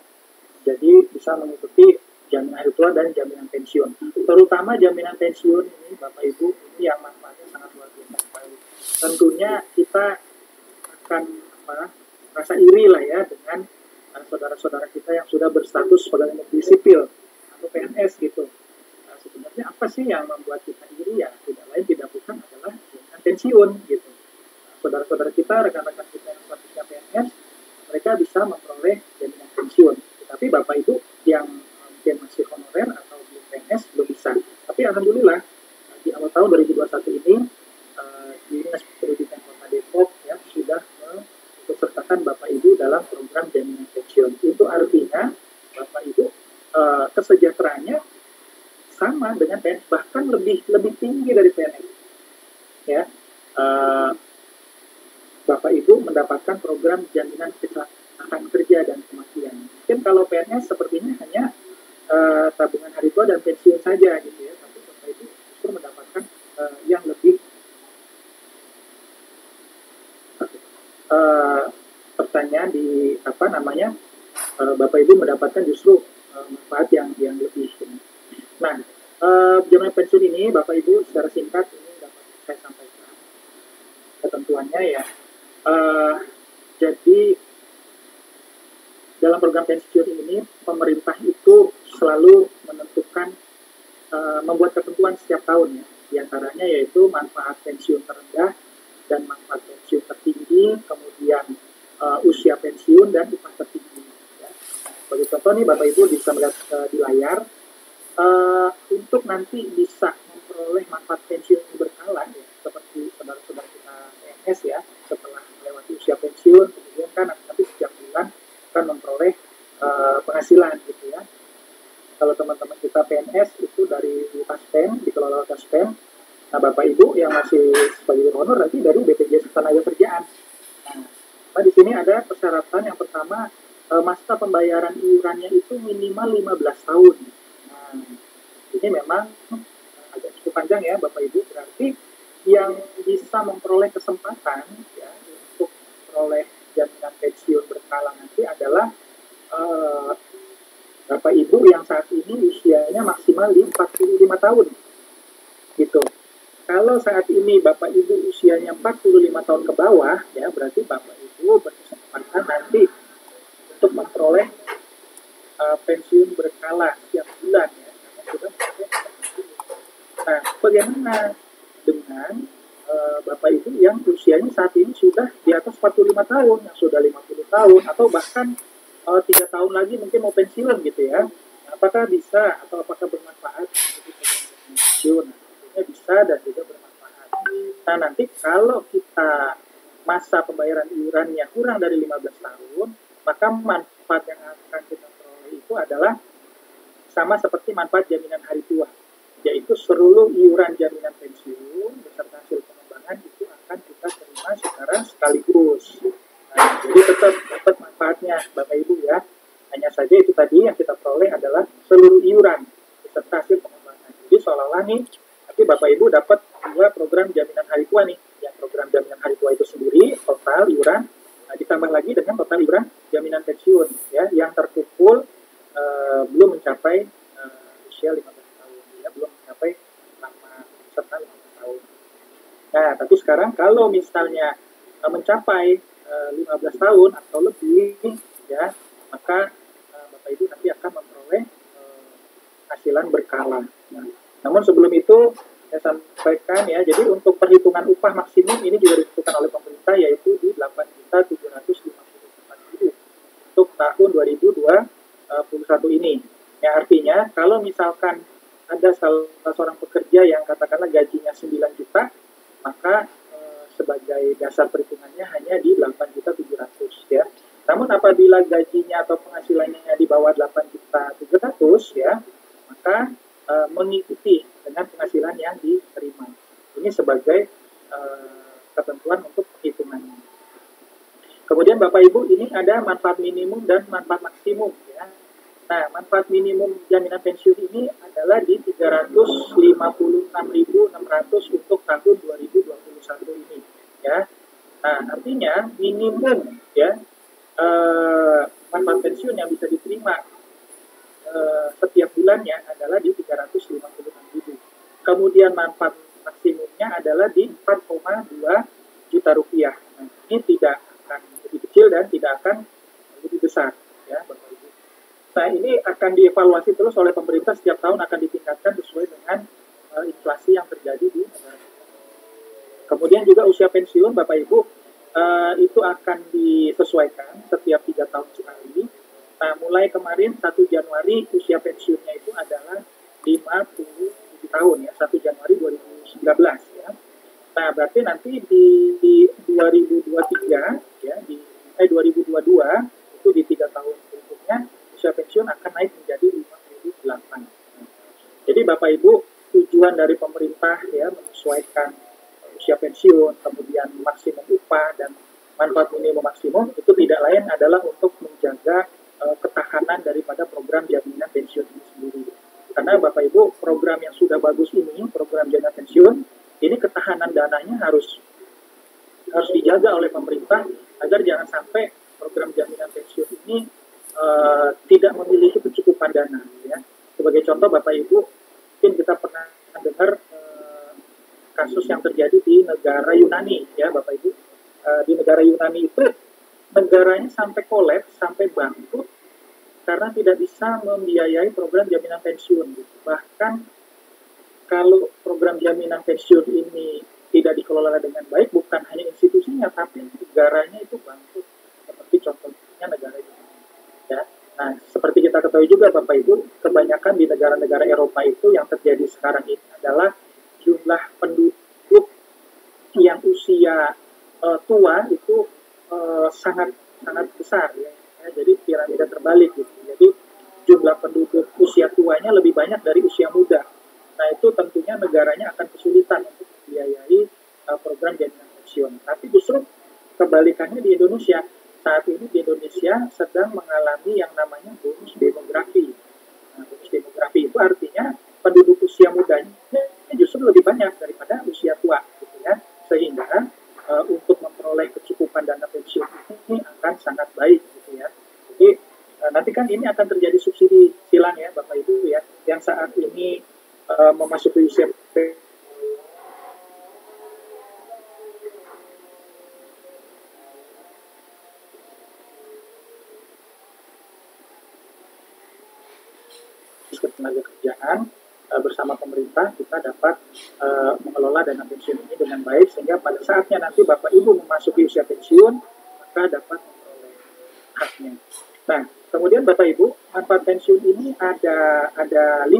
Jadi bisa mengikuti jaminan hari tua dan jaminan pensiun. Terutama jaminan pensiun ini Bapak Ibu ini yang manfaatnya sangat luar biasa sekali. Tentunya kita akan rasa iri lah ya dengan saudara-saudara kita yang sudah berstatus pegawai negeri sipil atau PNS gitu. Sebenarnya apa sih yang membuat kita iri ya? Tidak lain tidak bukan adalah jaminan pensiun gitu. Saudara-saudara kita, rekan-rekan kita yang statusnya PNS, mereka bisa memperoleh jaminan pensiun. Tapi Bapak Ibu yang mungkin masih honorer atau belum PNS belum bisa. Tapi alhamdulillah di awal tahun 2021 ini Dinas Pendidikan Kota Depok ya sudah mengikutsertakan Bapak Ibu dalam program jaminan pensiun. Itu artinya Bapak Ibu kesejahteraannya sama dengan PNS, bahkan lebih tinggi dari PNS. Ya, Bapak Ibu mendapatkan program jaminan kecelakaan kerja dan kematian. Mungkin kalau PNS sepertinya hanya tabungan hari tua dan pensiun saja gitu ya, tapi Bapak Ibu justru mendapatkan yang lebih pertanyaan di Bapak Ibu mendapatkan justru manfaat yang lebih. Nah, jaminan pensiun ini Bapak Ibu secara singkat ini dapat saya sampaikan ketentuannya ya. Jadi dalam program pensiun ini pemerintah itu selalu menentukan membuat ketentuan setiap tahun ya. Di antaranya yaitu manfaat pensiun terendah dan manfaat pensiun tertinggi, kemudian usia pensiun dan upah tertinggi. Ya. Sebagai contoh nih Bapak Ibu bisa melihat di layar untuk nanti bisa memperoleh manfaat pensiun yang berkala ya, seperti saudara-saudara kita PNS ya, setelah melewati usia pensiun kemudian kan nanti setiap bulan akan memperoleh penghasilan gitu ya. Kalau teman-teman kita PNS itu dari Taspen, dikelola Taspen, Nah, Bapak Ibu yang masih sebagai honor nanti dari BPJS Ketenagakerjaan. Nah, di sini ada persyaratan yang pertama, masa pembayaran iurannya itu minimal 15 tahun. Nah, ini memang agak cukup panjang ya Bapak Ibu, berarti yang bisa memperoleh kesempatan ya, untuk memperoleh jaminan pensiun berkala nanti adalah Bapak Ibu yang saat ini usianya maksimal di 45 tahun. Gitu. Kalau saat ini Bapak Ibu usianya 45 tahun ke bawah, ya berarti Bapak Ibu berkesempatan nanti untuk memperoleh pensiun berkala setiap bulan. Ya. Nah, bagaimana dengan Bapak Ibu yang usianya saat ini sudah di atas 45 tahun, yang sudah 50 tahun, atau bahkan 3 tahun lagi mungkin mau pensiun gitu ya. Apakah bisa atau apakah bermanfaat untuk pensiun? Tentunya bisa dan juga bermanfaat. Nah, nanti kalau kita masa pembayaran iurannya kurang dari 15 tahun, maka manfaat yang akan kita peroleh itu adalah sama seperti manfaat jaminan hari tua, yaitu seluruh iuran jaminan pensiun beserta hasil pengembangan itu akan kita terima secara sekaligus. Nah, jadi tetap dapat manfaatnya Bapak Ibu ya. Hanya saja itu tadi yang kita peroleh adalah seluruh iuran beserta hasil pengembangan. Jadi seolah-olah nih, nanti Bapak Ibu dapat dua program jaminan hari tua nih. Yang program jaminan hari tua itu sendiri, total iuran, ditambah lagi dengan total iuran jaminan pensiun ya, yang terkumpul belum mencapai usia 15 tahun ya, belum mencapai serta 15 tahun. Nah, tapi sekarang kalau misalnya mencapai 15 tahun atau lebih ya, maka Bapak Ibu nanti akan memperoleh hasilan berkala. Nah, namun sebelum itu saya sampaikan ya, jadi untuk perhitungan upah maksimum ini juga ditentukan oleh pemerintah yaitu di 8.754.000 untuk tahun 2021 ini. Ya, artinya kalau misalkan ada salah seorang pekerja yang katakanlah gajinya 9 juta, maka sebagai dasar perhitungannya hanya di 8.700.000 ya. Namun apabila gajinya atau penghasilannya di bawah 8.700.000 ya, maka mengikuti dengan penghasilan yang diterima. Ini sebagai ketentuan untuk perhitungannya. Kemudian Bapak Ibu, ini ada manfaat minimum dan manfaat maksimum ya. Nah, manfaat minimum jaminan pensiun ini adalah di 356.600 untuk tahun 2021 ini ya. Nah, artinya minimum ya manfaat pensiun yang bisa diterima setiap bulannya adalah di 356.000. Kemudian manfaat maksimumnya adalah di 4,2 juta rupiah. Nah, ini tidak akan lebih kecil dan tidak akan lebih besar ya Bapak Ibu. Nah, ini akan dievaluasi terus oleh pemerintah setiap tahun, akan ditingkatkan sesuai dengan inflasi yang terjadi di negara. Kemudian juga usia pensiun Bapak Ibu itu akan disesuaikan setiap 3 tahun sekali. Nah, mulai kemarin 1 Januari usia pensiunnya itu adalah 57 tahun ya, 1 Januari 2019 ya. Nah, berarti nanti di 2023 ya, di 2022 itu di 3 tahun berikutnya usia pensiun akan naik menjadi 58. Jadi Bapak Ibu, tujuan dari pemerintah ya menyesuaikan usia pensiun, kemudian maksimum upah dan manfaat minimum maksimum itu tidak lain adalah untuk menjaga ketahanan daripada program jaminan pensiun ini sendiri. Karena Bapak Ibu, program yang sudah bagus ini, program jaminan pensiun, ini ketahanan dananya harus dijaga oleh pemerintah agar jangan sampai program jaminan pensiun ini tidak memiliki kecukupan dana ya. Sebagai contoh Bapak Ibu, mungkin kita pernah dengar kasus yang terjadi di negara Yunani ya Bapak Ibu. Di negara Yunani itu negaranya sampai kolaps, sampai bangkrut karena tidak bisa membiayai program jaminan pensiun gitu. Bahkan kalau program jaminan pensiun ini tidak dikelola dengan baik, bukan hanya institusinya tapi negaranya itu bangkrut, seperti contohnya negara Yunani. Ya. Nah, seperti kita ketahui juga Bapak Ibu, kebanyakan di negara-negara Eropa itu yang terjadi sekarang ini adalah jumlah penduduk yang usia tua itu sangat besar ya. Jadi piramida terbalik gitu. Jadi jumlah penduduk usia tuanya lebih banyak dari usia muda. Nah itu tentunya negaranya akan kesulitan untuk membiayai program jaminan pensiun. Tapi justru kebalikannya di Indonesia, saat ini di Indonesia sedang mengalami yang namanya bonus demografi. Nah, bonus demografi itu artinya penduduk usia mudanya justru lebih banyak daripada usia tua, gitu ya. Sehingga untuk memperoleh kecukupan dana pensiun ini akan sangat baik, gitu ya. Jadi nanti kan ini akan terjadi subsidi silang ya, Bapak Ibu ya, yang saat ini memasuki usia ketenaga kerjaan bersama pemerintah kita dapat mengelola dana pensiun ini dengan baik sehingga pada saatnya nanti Bapak Ibu memasuki usia pensiun maka dapat memperoleh haknya. Nah, kemudian Bapak Ibu, manfaat pensiun ini ada 5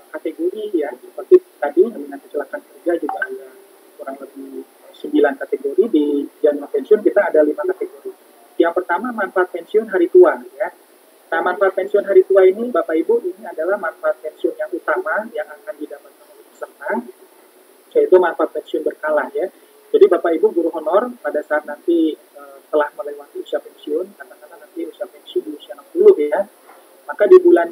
kategori ya, seperti tadi dengan kecelakaan kerja juga ada kurang lebih 9 kategori, di jaminan pensiun kita ada 5 kategori. Yang pertama manfaat pensiun hari tua ya. Nah, manfaat pensiun hari tua ini, Bapak Ibu, ini adalah manfaat pensiun yang utama yang akan didapatkan oleh peserta, yaitu manfaat pensiun berkala ya. Jadi Bapak Ibu guru honor pada saat nanti telah melewati usia pensiun, katakanlah nanti usia pensiun di usia 60 ya, maka di bulan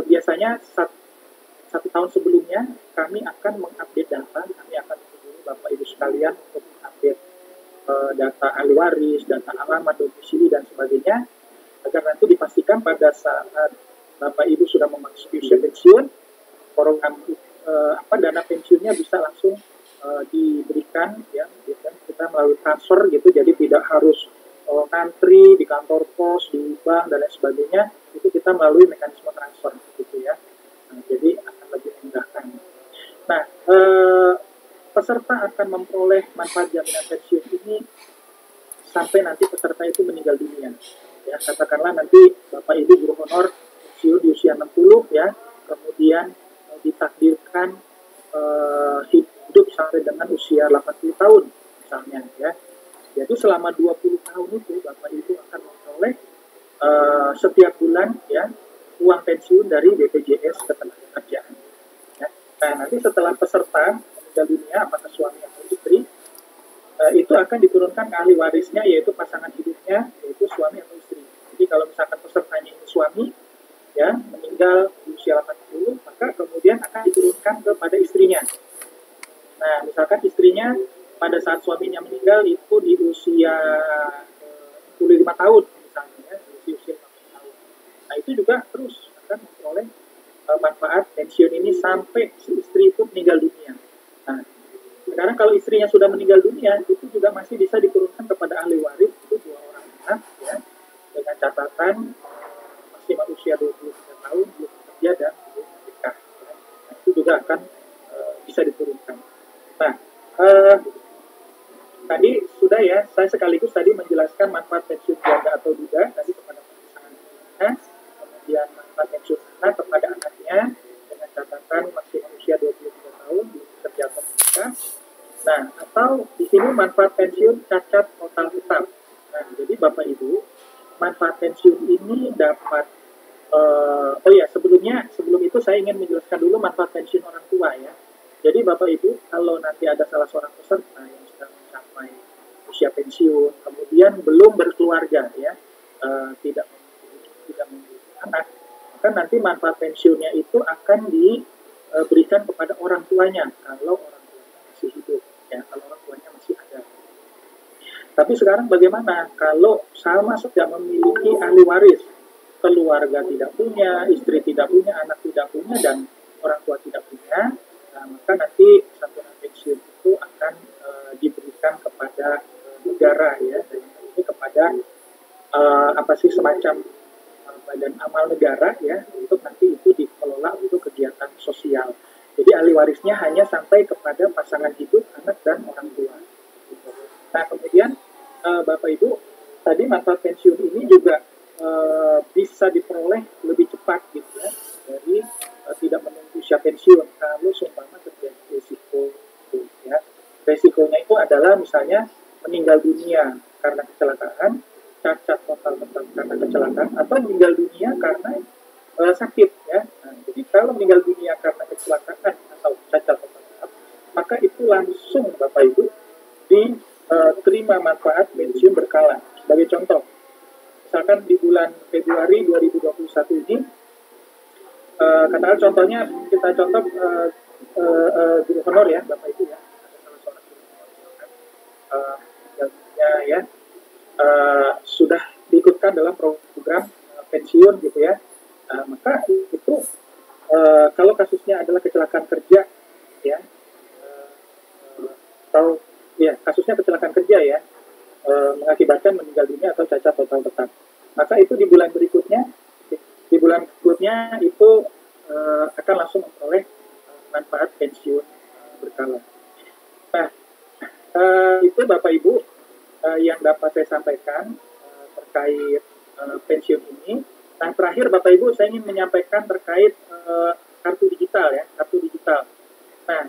biasanya satu tahun sebelumnya kami akan mengupdate data, kami akan menghubungi Bapak Ibu sekalian untuk mengupdate data ahli waris, data alamat, domisili, dan sebagainya, agar nanti dipastikan pada saat Bapak Ibu sudah memasuki usia pensiun, program dana pensiunnya bisa langsung diberikan, ya, kita melalui transfer gitu, jadi tidak harus ngantri di kantor pos, di bank, dan lain sebagainya, itu kita melalui mekanisme transfer gitu ya. Nah, jadi akan lebih memudahkan. Nah, peserta akan memperoleh manfaat jaminan pensiun ini sampai nanti peserta itu meninggal dunia. Ya, katakanlah nanti Bapak Ibu guru honor pensiun di usia 60 ya, kemudian ditakdirkan hidup sampai dengan usia 80 tahun misalnya ya. Jadi selama 20 tahun itu Bapak Ibu akan memperoleh setiap bulan ya uang pensiun dari BPJS Ketenagakerjaan. Ya. Nah, nanti setelah peserta meninggal dunia, apakah suami atau istri, itu akan diturunkan ke ahli warisnya, yaitu pasangan hidupnya, yaitu suami atau istri. Jadi kalau misalkan pesertanya ini suami, ya meninggal di usia 80, maka kemudian akan diturunkan kepada istrinya. Nah, misalkan istrinya pada saat suaminya meninggal itu di usia 65 tahun, misalnya, ya, di usia 50 tahun. Nah, itu juga terus akan memperoleh manfaat pensiun ini sampai si istri itu meninggal dunia. Nah, sekarang kalau istrinya sudah meninggal dunia, itu juga masih bisa diturunkan kepada ahli waris, itu 2 orang anak, ya, dengan catatan maksimal usia 23 tahun, belum bekerja dan belum menikah. Ya. Nah, itu juga akan bisa diturunkan. Nah, tadi sudah ya, saya sekaligus tadi menjelaskan manfaat pensiun keluarga atau duda tadi kepada pasangannya, kemudian manfaat pensiun anak kepada anaknya dengan catatan maksimal usia 23 tahun, belum bekerja atau menikah. Nah, atau di sini manfaat pensiun cacat total tetap. Nah, jadi Bapak Ibu, manfaat pensiun ini dapat sebelum itu saya ingin menjelaskan dulu manfaat pensiun orang tua ya. Jadi Bapak Ibu, kalau nanti ada salah seorang peserta yang sudah mencapai usia pensiun, kemudian belum berkeluarga ya, tidak memiliki anak, maka nanti manfaat pensiunnya itu akan diberikan kepada orang tuanya kalau orang tuanya masih hidup, ya, kalau orang tuanya masih ada. Tapi sekarang bagaimana kalau sama tidak memiliki ahli waris, keluarga tidak punya, istri tidak punya, anak tidak punya, dan orang tua tidak punya, nah, maka nanti santunan pensiun itu akan diberikan kepada negara ya, dan ini kepada semacam badan amal negara ya, untuk nanti itu dikelola untuk kegiatan sosial. Jadi ahli warisnya hanya sampai kepada pasangan hidup, anak, dan orang tua. Gitu. Nah, kemudian Bapak Ibu, tadi manfaat pensiun ini juga bisa diperoleh lebih cepat gitu ya, dari tidak menunggu usia pensiun kalau seumpama terjadi resiko ya. Resikonya itu adalah misalnya meninggal dunia karena kecelakaan, cacat total karena kecelakaan, atau meninggal dunia karena sakit ya. Nah, jadi kalau meninggal dunia karena kecelakaan atau cacat atau tetap, maka itu langsung Bapak Ibu diterima manfaat pensiun berkala. Sebagai contoh, misalkan di bulan Februari 2021 ini, katakan contohnya kita contoh guru honor ya Bapak Ibu ya, ada salah seorang guru honor misalkan ya sudah diikutkan dalam program pensiun gitu ya, maka itu kalau kasusnya adalah kecelakaan kerja ya, atau ya kasusnya kecelakaan kerja ya, mengakibatkan meninggal dunia atau cacat total tetap, maka itu di bulan berikutnya itu akan langsung memperoleh manfaat pensiun berkala. Nah, itu Bapak Ibu yang dapat saya sampaikan terkait pensiun ini. Nah, terakhir Bapak Ibu saya ingin menyampaikan terkait kartu digital ya, kartu digital. Nah,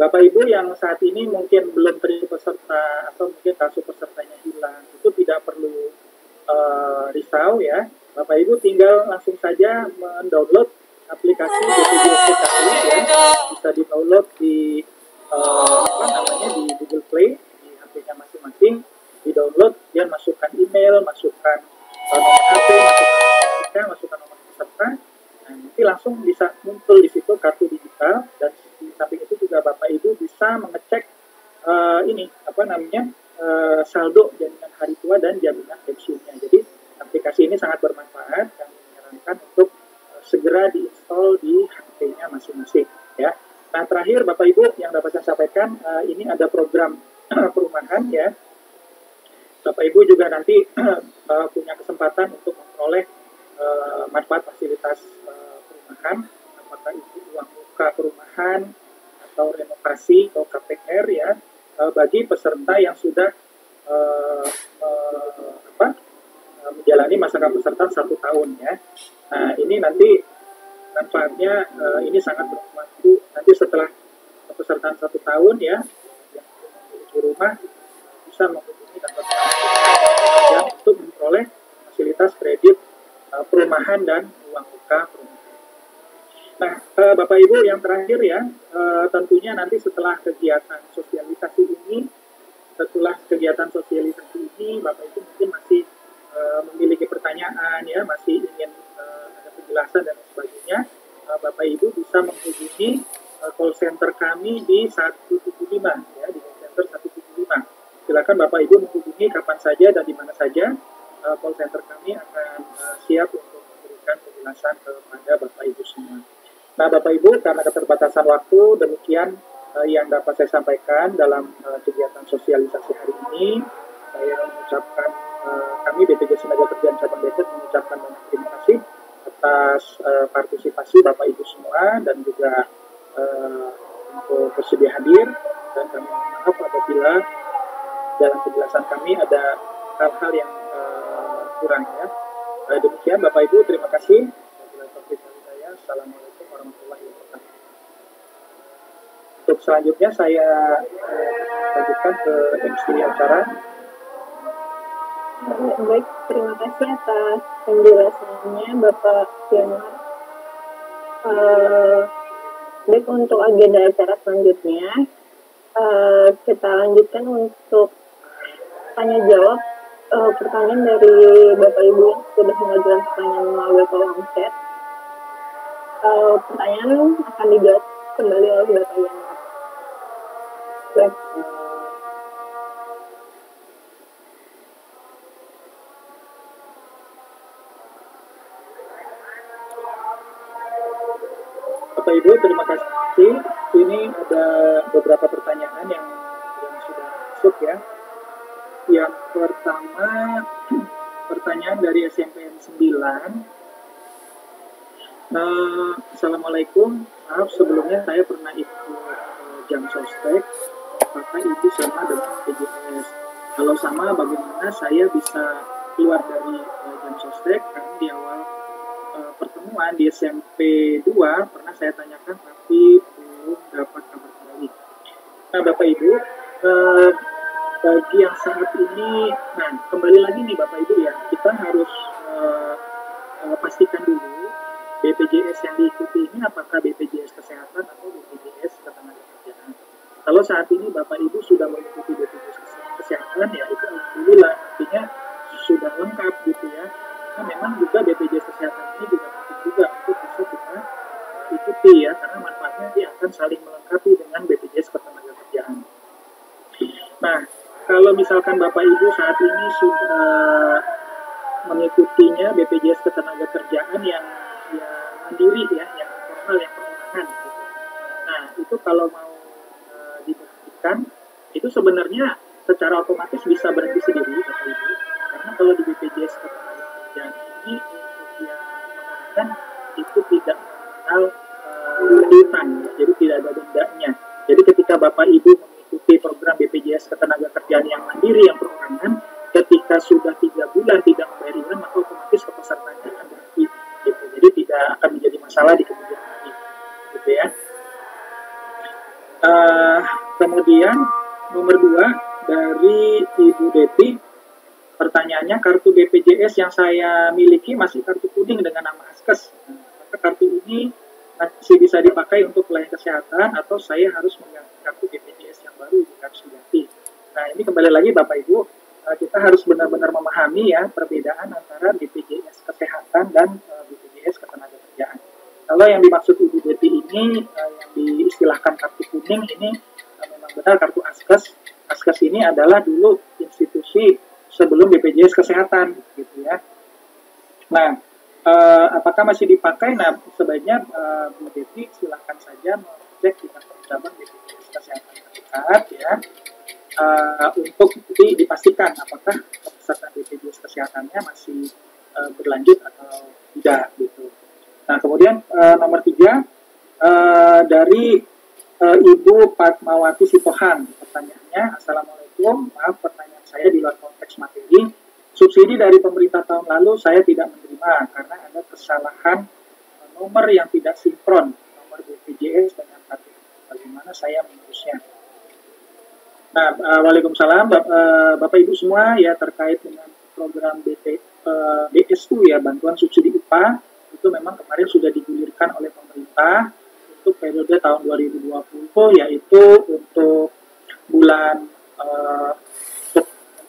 Bapak Ibu yang saat ini mungkin belum terima peserta atau mungkin kartu pesertanya hilang, itu tidak perlu risau ya. Bapak Ibu tinggal langsung saja mendownload aplikasi BPJS TKI ya, bisa di-download di di Google Play, di HP-nya masing-masing, di-download, dan masukkan email, masukkan nomor HP, masukkan nomor peserta, nah, nanti langsung bisa muncul di situ kartu digital, dan di samping itu juga Bapak Ibu bisa mengecek saldo jaminan hari tua dan jaminan pensiunnya. Jadi aplikasi ini sangat bermanfaat dan menyarankan untuk segera diinstal di HP-nya masing-masing ya. Nah, terakhir Bapak Ibu yang dapat saya sampaikan, ini ada program perumahan ya. Bapak Ibu juga nanti punya kesempatan untuk memperoleh manfaat fasilitas perumahan, apakah itu uang muka perumahan atau renovasi atau KPR ya, bagi peserta yang sudah menjalani masa kepesertaan 1 tahun ya. Nah, ini nanti manfaatnya ini sangat bermanfaat nanti setelah kepesertaan 1 tahun ya, yang memiliki rumah bisa menghubungi kantor yang untuk memperoleh fasilitas kredit perumahan dan uang muka perumahan. Nah, Bapak Ibu yang terakhir ya, tentunya nanti setelah kegiatan sosialisasi ini, Bapak Ibu mungkin masih memiliki pertanyaan ya, masih ingin ada penjelasan dan sebagainya, Bapak Ibu bisa menghubungi call center kami di 175 ya, di call center 175. Silakan Bapak Ibu menghubungi kapan saja dan di mana saja, call center kami akan siap untuk memberikan penjelasan kepada Bapak Ibu semua. Nah, Bapak Ibu, karena keterbatasan waktu, demikian yang dapat saya sampaikan dalam kegiatan sosialisasi hari ini. Saya mengucapkan, kami BPJS Tenagakerjaan Cabang Depok mengucapkan banyak terima kasih atas partisipasi Bapak Ibu semua dan juga untuk bersedia hadir, dan kami mohon maaf apabila dalam penjelasan kami ada hal-hal yang kurang ya. Demikian Bapak Ibu, terima kasih. Assalamualaikum warahmatullahi wabarakatuh. Untuk selanjutnya saya lanjutkan ke MC acara. Baik, terima kasih atas penjelasannya Bapak Fiona. Baik, untuk agenda acara selanjutnya kita lanjutkan untuk tanya jawab pertanyaan dari Bapak Ibu yang sudah mengajukan pertanyaan melalui kolom chat. Pertanyaan akan dijawab kembali oleh Bapak Yana. Baik. Bapak Ibu, terima kasih. Ini ada beberapa pertanyaan yang sudah masuk ya. Yang pertama, pertanyaan dari SMPN 9. Assalamualaikum, maaf sebelumnya saya pernah ikut jam sostek, apakah itu sama dengan BPJS? Kalau sama, bagaimana saya bisa keluar dari jam sostek? Karena di awal pertemuan di SMP 2 pernah saya tanyakan tapi belum dapat kabar balik. Nah, Bapak Ibu, bagi yang saat ini, nah kembali lagi nih Bapak Ibu ya, kita harus pastikan dulu BPJS yang diikuti ini apakah BPJS Kesehatan atau BPJS Ketenagakerjaan. Kalau saat ini Bapak Ibu sudah mengikuti BPJS Kesehatan, ya itu alhamdulillah, artinya sudah lengkap gitu ya. Nah, memang juga BPJS Kesehatan ini juga penting juga untuk bisa kita ikuti ya, karena manfaatnya dia akan saling melengkapi dengan BPJS Ketenagakerjaan. Nah, kalau misalkan Bapak Ibu saat ini sudah mengikutinya BPJS Ketenagakerjaan yang mandiri ya, yang informal, yang perorangan gitu. Nah, itu kalau mau diberhentikan, itu sebenarnya secara otomatis bisa berhenti sendiri Bapak Ibu. Karena kalau di BPJS Ketenagakerjaan ini untuk yang perorangan itu tidak mengenal piutang, jadi tidak ada dendanya. Jadi ketika Bapak Ibu mengikuti program BPJS Ketenagakerjaan yang mandiri, yang perorangan, ketika sudah 3 bulan tidak membayar iuran, maka otomatis kepesertaannya akan berhenti. Gitu. Jadi tidak akan menjadi masalah di kemudian hari. Gitu ya. Kemudian nomor 2 dari Ibu Deti, pertanyaannya, kartu BPJS yang saya miliki masih kartu kuning dengan nama Askes. Maka kartu ini masih bisa dipakai untuk pelayanan kesehatan atau saya harus mengganti kartu BPJS yang baru jika harus diganti. Nah, ini kembali lagi Bapak Ibu, kita harus benar-benar memahami ya perbedaan antara BPJS Kesehatan dan BPJS Ketenagakerjaan. Kalau yang dimaksud Ibu Deti ini yang diistilahkan kartu kuning ini memang benar kartu Askes. Askes ini adalah dulu institusi sebelum BPJS Kesehatan gitu ya. Nah, apakah masih dipakai? Nah, sebaiknya Bu Deti silakan saja mengecek di kantor cabang BPJS Kesehatan terdekat ya, untuk dipastikan apakah kepesertaan BPJS Kesehatannya masih berlanjut atau tidak gitu. Nah, kemudian nomor 3 dari Ibu Fatmawati Sitohan, pertanyaannya, Assalamualaikum, maaf pertanyaan saya di luar konteks materi. Subsidi dari pemerintah tahun lalu saya tidak menerima karena ada kesalahan nomor yang tidak sinkron, nomor BPJS dengan KTP. Bagaimana saya mengurusnya? Nah, waalaikumsalam Bapak Ibu semua ya, terkait dengan program BSU ya, bantuan subsidi upah, itu memang kemarin sudah digulirkan oleh pemerintah untuk periode tahun 2020, yaitu untuk bulan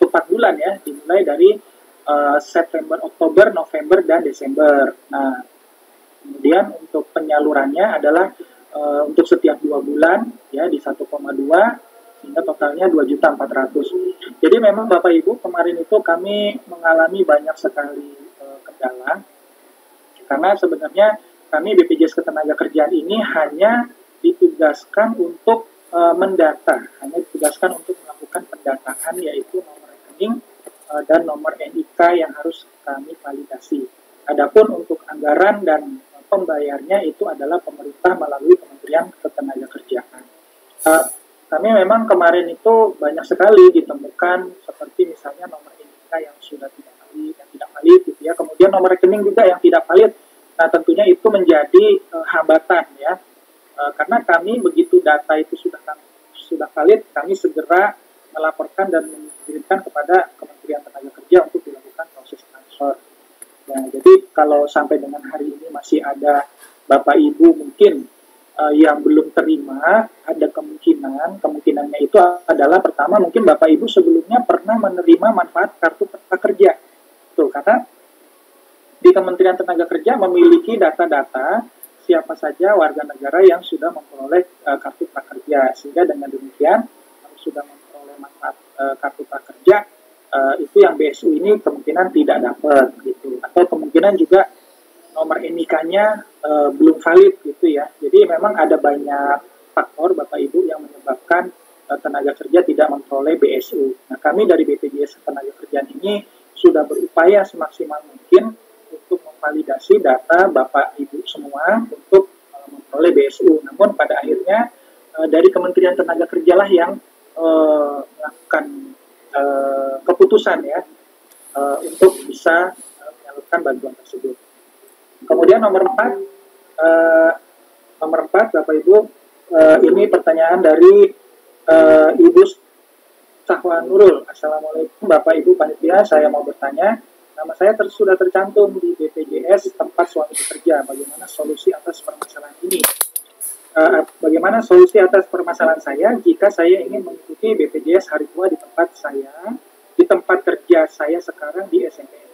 untuk 4 bulan ya, dimulai dari September, Oktober, November, dan Desember. Nah, kemudian untuk penyalurannya adalah untuk setiap 2 bulan ya di 1,2, sehingga totalnya 2.400.000. Jadi memang Bapak Ibu, kemarin itu kami mengalami banyak sekali kendala, karena sebenarnya kami BPJS Ketenagakerjaan ini hanya ditugaskan untuk mendata, hanya ditugaskan untuk melakukan pendataan, yaitu nomor rekening dan nomor NIK yang harus kami validasi. Adapun untuk anggaran dan pembayarnya itu adalah pemerintah melalui Kementerian Ketenagakerjaan. Kami memang kemarin itu banyak sekali ditemukan seperti misalnya nomor NIK yang sudah tidak valid, yang tidak valid gitu ya. Kemudian nomor rekening juga yang tidak valid. Nah, tentunya itu menjadi hambatan ya. Karena kami begitu data itu sudah valid, kami segera melaporkan dan mengirimkan kepada Kementerian Tenagakerja untuk dilakukan proses transfer. Nah, jadi kalau sampai dengan hari ini masih ada Bapak Ibu mungkin yang belum terima, ada kemungkinannya itu adalah pertama mungkin Bapak Ibu sebelumnya pernah menerima manfaat kartu prakerja. Tuh, karena di Kementerian Tenagakerja memiliki data-data siapa saja warga negara yang sudah memperoleh kartu prakerja, sehingga dengan demikian kalau sudah memperoleh manfaat kartu prakerja, itu yang BSU ini kemungkinan tidak dapat gitu, atau kemungkinan juga nomor NIK-nya belum valid gitu ya. Jadi memang ada banyak faktor Bapak Ibu yang menyebabkan tenaga kerja tidak memperoleh BSU. Nah, kami dari BPJS Ketenagakerjaan ini sudah berupaya semaksimal mungkin untuk memvalidasi data Bapak Ibu semua untuk memperoleh BSU. Namun pada akhirnya dari Kementerian Tenagakerja lah yang melakukan keputusan ya untuk bisa menyalurkan bantuan tersebut. Kemudian nomor 4 Bapak Ibu, ini pertanyaan dari Ibu Sahwa Nurul. Assalamualaikum Bapak Ibu Panitia, saya mau bertanya, nama saya sudah tercantum di BPJS tempat suami bekerja. Bagaimana solusi atas permasalahan ini? Bagaimana solusi atas permasalahan saya jika saya ingin mengikuti BPJS hari tua di tempat saya, di tempat kerja saya sekarang di SMPN.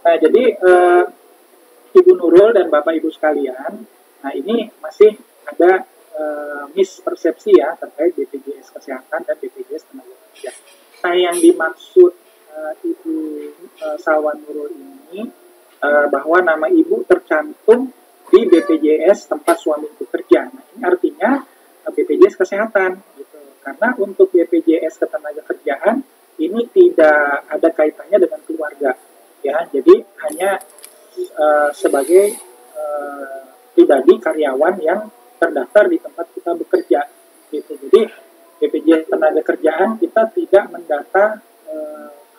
Nah, jadi Ibu Nurul dan Bapak Ibu sekalian, nah ini masih ada mispersepsi ya terkait BPJS Kesehatan dan BPJS Tenaga Kerja. Nah, yang dimaksud Ibu Salwa Nurul ini bahwa nama Ibu tercantum di BPJS tempat suami bekerja. Nah, ini artinya BPJS Kesehatan gitu. Karena untuk BPJS Ketenagakerjaan ini tidak ada kaitannya dengan keluarga ya. Jadi hanya sebagai pribadi karyawan yang terdaftar di tempat kita bekerja gitu. Jadi BPJS Ketenagakerjaan kita tidak mendata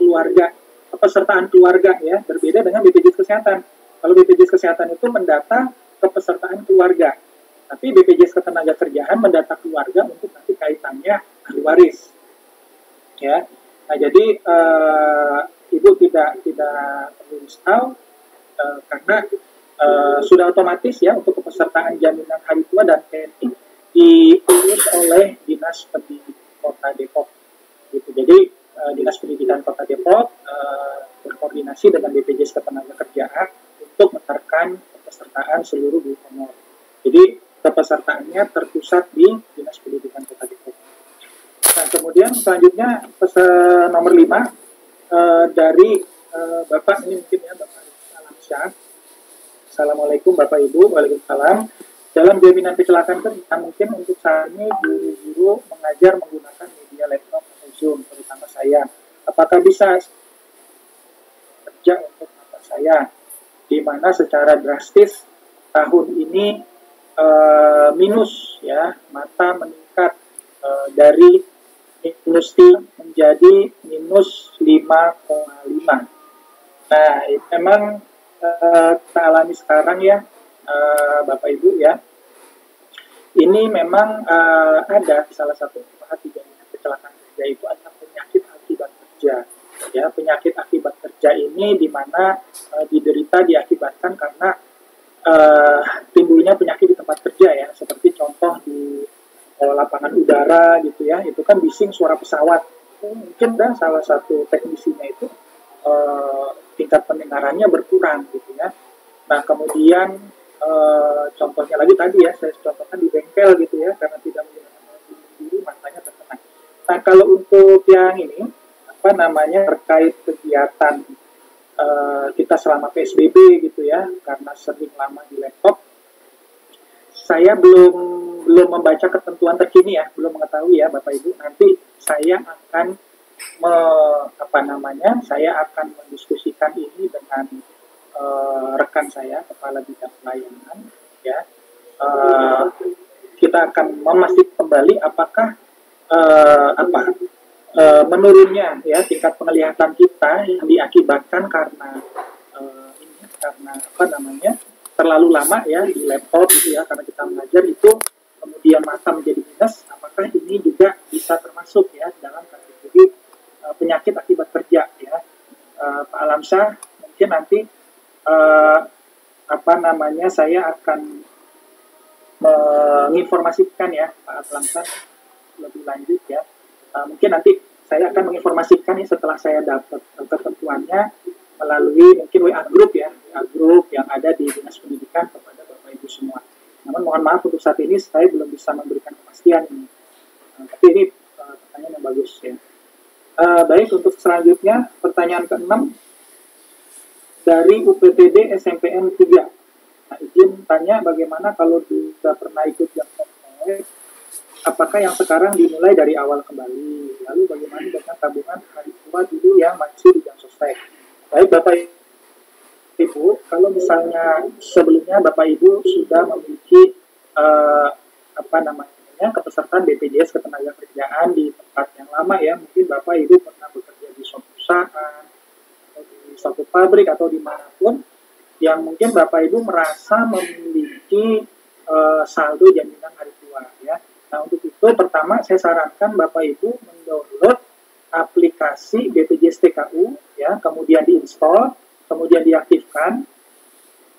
keluarga, kepesertaan keluarga ya, berbeda dengan BPJS Kesehatan. Kalau BPJS Kesehatan itu mendata kepesertaan keluarga, tapi BPJS Ketenagakerjaan mendata keluarga untuk nanti kaitannya ahli waris. Ya, nah jadi Ibu tidak perlu risau karena sudah otomatis ya untuk kepesertaan jaminan hari tua dan TNI diurus oleh Dinas Pendidikan Kota Depok. Gitu. Jadi Dinas Pendidikan Kota Depok berkoordinasi dengan BPJS Ketenagakerjaan untuk menerapkan kepesertaan seluruh guru honor. Jadi kepesertaannya terpusat di Dinas Pendidikan Kota Depok. Nah, kemudian selanjutnya pesan nomor 5 dari Bapak ini mungkin ya Bapak Alamsyah. Assalamualaikum Bapak Ibu, waalaikumsalam. Dalam jaminan kecelakaan kerja mungkin untuk saat ini guru-guru mengajar menggunakan media laptop atau Zoom, terutama saya. Apakah bisa kerja untuk bapak saya? Di mana secara drastis tahun ini minus ya, mata meningkat dari minus 3 menjadi minus 5,5. Nah, itu memang kita alami sekarang ya Bapak Ibu ya. Ini memang ada salah satu di jaminan kecelakaan kerja itu adalah penyakit akibat kerja. Ya, penyakit akibat kerja ini di mana diakibatkan karena timbulnya penyakit di tempat kerja ya, seperti contoh di lapangan udara gitu ya, itu kan bising suara pesawat. Mungkin dan salah satu teknisinya itu tingkat pendengarannya berkurang gitu ya. Nah, kemudian contohnya lagi tadi ya, saya contohkan di bengkel gitu ya, karena tidak menggunakan alat pelindung diri, matanya terkena. Nah, kalau untuk yang ini apa namanya terkait kegiatan kita selama PSBB gitu ya, karena sering lama di laptop, saya belum membaca ketentuan terkini ya, belum mengetahui ya Bapak Ibu. Nanti saya akan saya akan mendiskusikan ini dengan rekan saya, kepala bidang pelayanan ya. Kita akan memastikan kembali apakah menurunnya ya tingkat penglihatan kita yang diakibatkan karena terlalu lama ya di laptop gitu ya, karena kita mengajar itu kemudian mata menjadi minus, apakah ini juga bisa termasuk ya dalam kategori penyakit akibat kerja ya. Pak Alamsyah mungkin nanti saya akan menginformasikan ya Pak Alamsyah lebih lanjut ya. Mungkin nanti saya akan menginformasikan ya setelah saya dapat ketentuannya melalui mungkin WA group ya, WA group yang ada di Dinas Pendidikan kepada Bapak Ibu semua. Namun mohon maaf untuk saat ini saya belum bisa memberikan kepastian ini. Tapi ini pertanyaan yang bagus ya. Baik, untuk selanjutnya pertanyaan ke-6 dari UPTD SMPN 3. Nah, izin tanya bagaimana kalau sudah pernah ikut jam sostek, apakah yang sekarang dimulai dari awal kembali? Lalu bagaimana dengan tabungan hari tua dulu yang masih di jam sostek? Baik Bapak Ibu, kalau misalnya sebelumnya Bapak Ibu sudah memiliki kepesertaan BPJS Ketenagakerjaan di tempat yang lama ya, mungkin Bapak Ibu pernah bekerja di suatu perusahaan, atau di suatu pabrik atau dimanapun, yang mungkin Bapak Ibu merasa memiliki saldo jaminan hari tua ya. Nah, untuk itu pertama saya sarankan Bapak Ibu mendownload aplikasi BPJS TKU ya, kemudian diinstal. kemudian diaktifkan,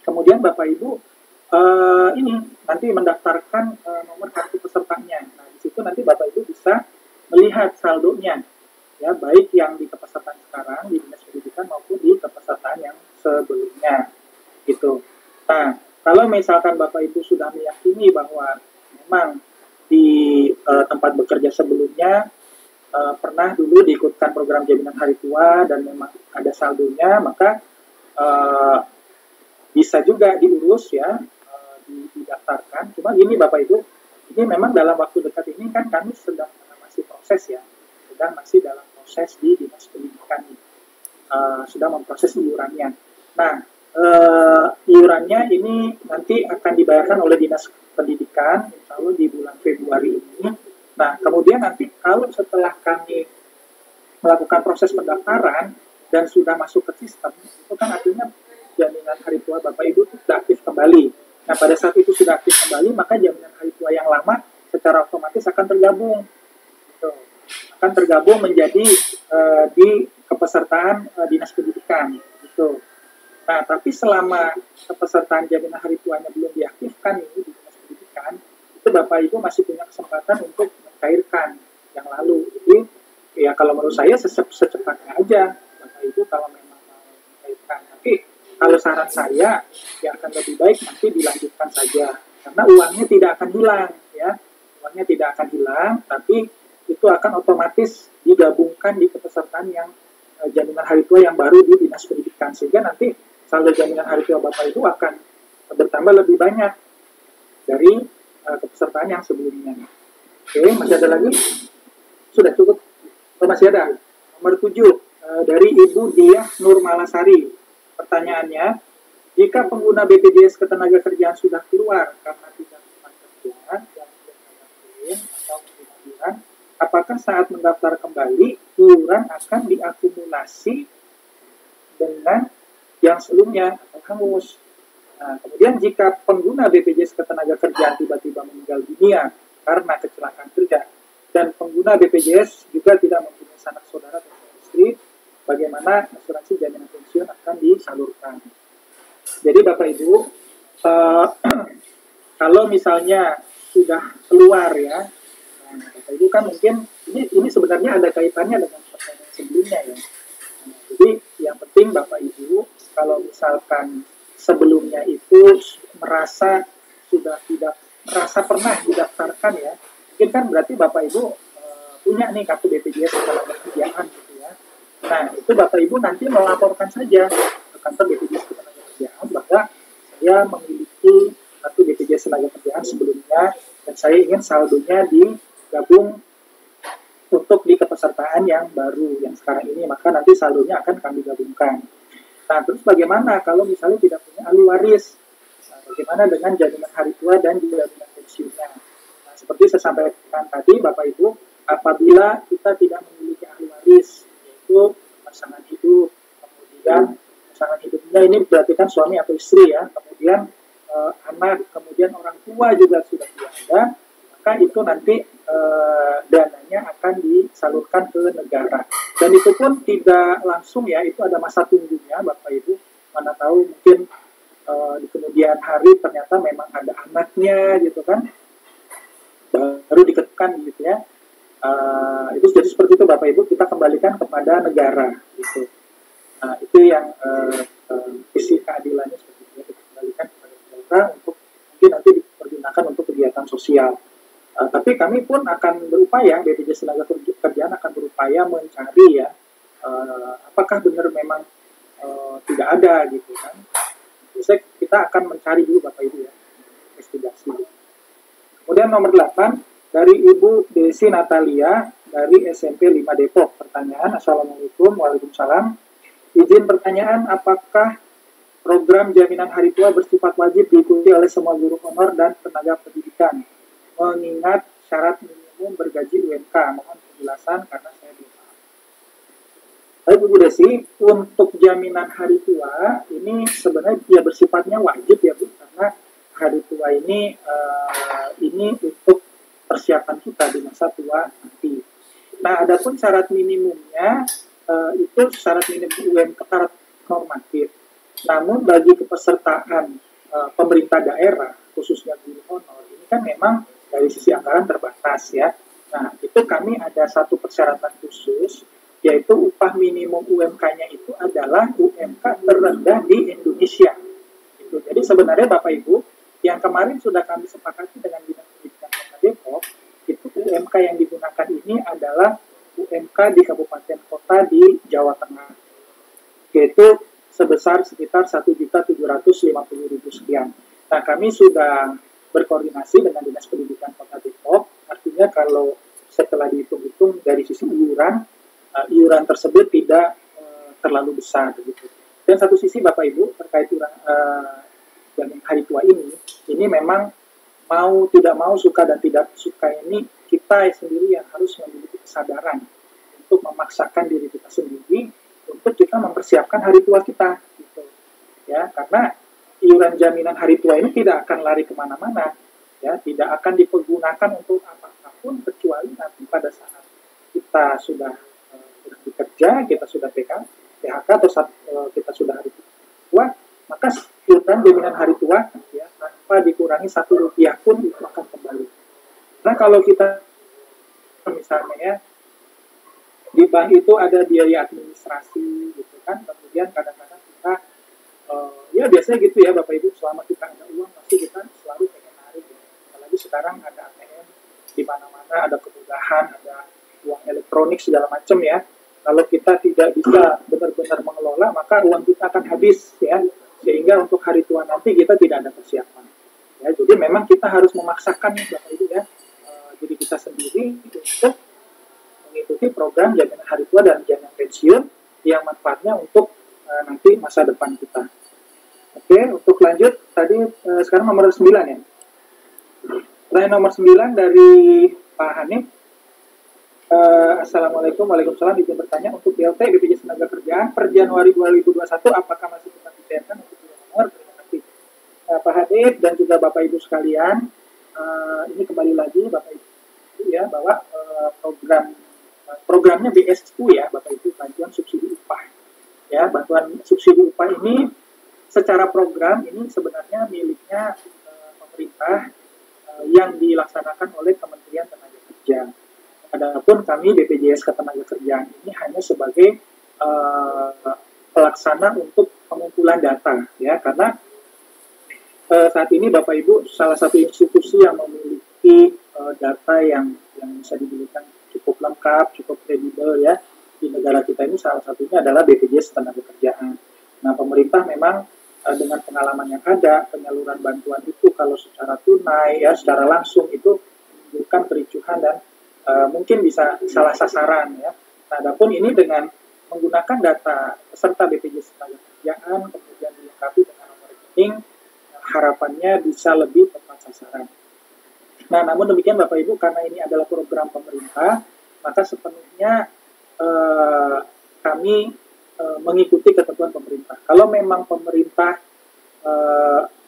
kemudian Bapak Ibu ini nanti mendaftarkan nomor kartu pesertanya. Nah, di situ nanti Bapak Ibu bisa melihat saldonya, ya, baik yang di kepesertaan sekarang di Dinas Pendidikan maupun di kepesertaan yang sebelumnya, gitu. Nah, kalau misalkan Bapak Ibu sudah meyakini bahwa memang di tempat bekerja sebelumnya pernah dulu diikutkan program jaminan hari tua dan memang ada saldonya, maka bisa juga diurus, ya, didaftarkan. Cuma gini Bapak Ibu, ini memang dalam waktu dekat ini kan kami sedang masih proses, ya, sedang masih dalam proses di Dinas Pendidikan, sudah memproses iurannya. Nah, iurannya ini nanti akan dibayarkan oleh Dinas Pendidikan, insya Allah di bulan Februari ini. Nah, kemudian nanti kalau setelah kami melakukan proses pendaftaran dan sudah masuk ke sistem, itu kan artinya jaminan hari tua Bapak Ibu itu sudah aktif kembali. Nah, pada saat itu sudah aktif kembali, maka jaminan hari tua yang lama secara otomatis akan tergabung. Gitu. Akan tergabung menjadi di kepesertaan Dinas Pendidikan. Gitu. Nah, tapi selama kepesertaan jaminan hari tuanya belum diaktifkan ini di Dinas Pendidikan, itu Bapak Ibu masih punya kesempatan untuk mencairkan yang lalu. Jadi, ya kalau menurut saya secepatnya aja Bapak Ibu kalau memang mau mencairkan. Tapi kalau saran saya, ya akan lebih baik nanti dilanjutkan saja. Karena uangnya tidak akan hilang, ya. Uangnya tidak akan hilang, tapi itu akan otomatis digabungkan di kepesertaan yang jaminan hari tua yang baru di Dinas Pendidikan. Sehingga nanti saldo jaminan hari tua Bapak Ibu akan bertambah lebih banyak dari kepesertaan yang sebelumnya. Oke, masih ada lagi? Sudah cukup? Oh, masih ada. Nomor 7, dari Ibu Diah Nurmalasari. Pertanyaannya, jika pengguna BPJS Ketenagakerjaan sudah keluar karena tidak dapat kerja dan atau kemudian, apakah saat mendaftar kembali iuran akan diakumulasi dengan yang sebelumnya atau hangus? Nah, kemudian jika pengguna BPJS Ketenagakerjaan tiba-tiba meninggal dunia karena kecelakaan kerja dan pengguna BPJS juga tidak mempunyai sanak saudara atau istri, bagaimana asuransi jaminan pensiun akan disalurkan? Jadi Bapak Ibu, kalau misalnya sudah keluar, ya, nah, Bapak Ibu kan mungkin ini sebenarnya ada kaitannya dengan pertanyaan sebelumnya, ya. Nah, jadi yang penting Bapak Ibu, kalau misalkan sebelumnya itu merasa sudah tidak merasa pernah didaftarkan, ya, mungkin kan berarti Bapak Ibu punya nih kartu BPJS Ketenagakerjaan, gitu ya. Nah, itu Bapak Ibu nanti melaporkan saja ke kantor BPJS Ketenagakerjaan bahwa saya memiliki kartu BPJS Ketenagakerjaan sebelumnya dan saya ingin saldonya digabung untuk di kepesertaan yang baru yang sekarang ini, maka nanti saldonya akan kami gabungkan. Nah, terus bagaimana kalau misalnya tidak punya ahli waris? Nah, bagaimana dengan jaminan hari tua dan jaminan pensiunnya? Nah, seperti saya sampaikan tadi, Bapak Ibu, apabila kita tidak memiliki ahli waris, yaitu pasangan hidup, kemudian pasangan hidupnya ini berarti kan suami atau istri, ya, kemudian anak, kemudian orang tua juga sudah tidak ada, maka itu nanti dananya akan disalurkan ke negara. Dan itu pun tidak langsung, ya, itu ada masa tunggunya Bapak Ibu. Mana tahu mungkin di kemudian hari ternyata memang ada anaknya, gitu kan, baru diketukan, gitu ya. Itu jadi seperti itu Bapak Ibu, kita kembalikan kepada negara, gitu. Itu yang visi keadilannya seperti itu, kita kembalikan kepada negara untuk mungkin nanti dipergunakan untuk kegiatan sosial. Tapi kami pun akan berupaya, BPJS Ketenagakerjaan akan berupaya mencari, ya, apakah benar memang tidak ada, gitu kan. Jadi kita akan mencari dulu Bapak Ibu, ya, investigasi. Kemudian nomor 8, dari Ibu Desi Natalia dari SMP 5 Depok. Pertanyaan, Assalamualaikum, Waalaikumsalam. Izin pertanyaan, apakah program jaminan hari tua bersifat wajib diikuti oleh semua guru honor dan tenaga pendidikan? Mengingat syarat minimum bergaji UMK. Mohon penjelasan karena saya belum paham. Baik Ibu Desi, untuk jaminan hari tua ini sebenarnya dia bersifatnya wajib, ya Bu, karena hari tua ini untuk persiapan kita di masa tua nanti. Nah, adapun syarat minimumnya itu syarat minimum UMK syarat normatif. Namun bagi kepesertaan pemerintah daerah, khususnya guru honor, ini kan memang dari sisi anggaran terbatas ya. Nah, itu kami ada satu persyaratan khusus, yaitu upah minimum UMK-nya itu adalah UMK terendah di Indonesia. Gitu. Jadi sebenarnya Bapak Ibu, yang kemarin sudah kami sepakati dengan Dinas Pendidikan Kota Depok, itu UMK yang digunakan ini adalah UMK di kabupaten kota di Jawa Tengah, yaitu sebesar sekitar 1.750.000 sekian. Nah, kami sudah berkoordinasi dengan Dinas Pendidikan Kota Depok, artinya kalau setelah dihitung-hitung dari sisi iuran, iuran tersebut tidak terlalu besar begitu. Dan satu sisi Bapak Ibu terkait jaminan hari tua ini memang mau tidak mau, suka dan tidak suka ini, kita sendiri yang harus memiliki kesadaran untuk memaksakan diri kita sendiri untuk kita mempersiapkan hari tua kita, gitu. Ya, karena iuran jaminan hari tua ini tidak akan lari kemana-mana, ya, tidak akan dipergunakan untuk apapun kecuali nanti pada saat kita sudah bekerja, kita sudah PHK atau saat kita sudah hari tua, maka iuran jaminan hari tua ya tanpa dikurangi Rp1 pun itu akan kembali. Nah, kalau kita misalnya ya di bank itu ada biaya administrasi gitu kan, kemudian kadang-kadang kita ya biasanya gitu ya Bapak Ibu, selama kita ada uang pasti kita selalu pengen narik ya. Apalagi sekarang ada ATM di mana-mana, ada kemudahan, ada uang elektronik segala macam ya. Kalau kita tidak bisa benar-benar mengelola, maka uang kita akan habis ya, sehingga untuk hari tua nanti kita tidak ada persiapan. Ya, jadi memang kita harus memaksakan nih Bapak Ibu ya, diri kita sendiri untuk mengikuti program jaminan hari tua dan jaminan pensiun yang manfaatnya untuk nanti masa depan kita. Oke, untuk lanjut tadi sekarang nomor 9 ya. Pertanyaan nomor 9 dari Pak Hanif. Assalamualaikum, waalaikumsalam. Izin bertanya, untuk BLT BPJS Tenagakerjaan per Januari 2021 apakah masih tetap dicairkan untuk honor? Terima kasih Pak Hanif dan juga Bapak Ibu sekalian. Ini kembali lagi Bapak Ibu ya, bahwa programnya BSU ya Bapak Ibu, bantuan subsidi upah. Ya, bantuan subsidi upah ini secara program ini sebenarnya miliknya pemerintah yang dilaksanakan oleh Kementerian Tenaga. Adapun kami BPJS Ketenagakerjaan ini hanya sebagai pelaksana untuk pengumpulan data ya, karena saat ini Bapak Ibu salah satu institusi yang memiliki data yang bisa dibilang cukup lengkap, cukup kredibel ya di negara kita ini, salah satunya adalah BPJS Ketenagakerjaan. Nah, pemerintah memang dengan pengalaman yang ada, penyaluran bantuan itu kalau secara tunai ya, secara langsung itu menimbulkan kericuhan dan mungkin bisa salah sasaran ya. Nah, adapun ini dengan menggunakan data peserta BPJS Ketenagakerjaan kemudian dilengkapi dengan nomor rekening, harapannya bisa lebih tepat sasaran. Nah, namun demikian Bapak Ibu, karena ini adalah program pemerintah, maka sepenuhnya kami mengikuti ketentuan pemerintah. Kalau memang pemerintah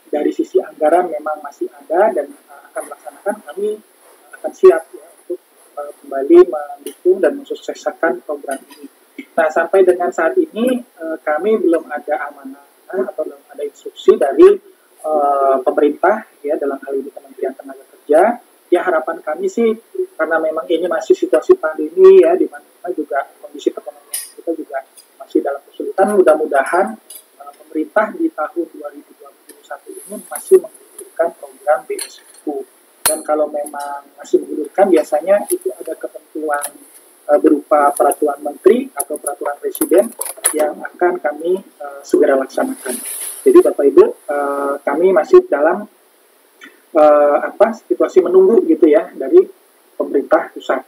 dari sisi anggaran memang masih ada dan akan melaksanakan, kami akan siap ya untuk kembali mendukung dan mensukseskan program ini. Nah, sampai dengan saat ini kami belum ada amanah atau belum ada instruksi dari pemerintah ya, dalam hal ini Kementerian Tenagakerja. Ya, harapan kami sih karena memang ini masih situasi pandemi ya, di mana juga kondisi perekonomian kita juga masih dalam kesulitan. Mudah-mudahan pemerintah di tahun 2021 ini masih menggulirkan program BSU. Dan kalau memang masih menggulirkan, biasanya itu ada ketentuan berupa peraturan menteri atau peraturan presiden yang akan kami segera laksanakan. Jadi Bapak Ibu, kami masih dalam situasi menunggu gitu ya dari pemerintah pusat.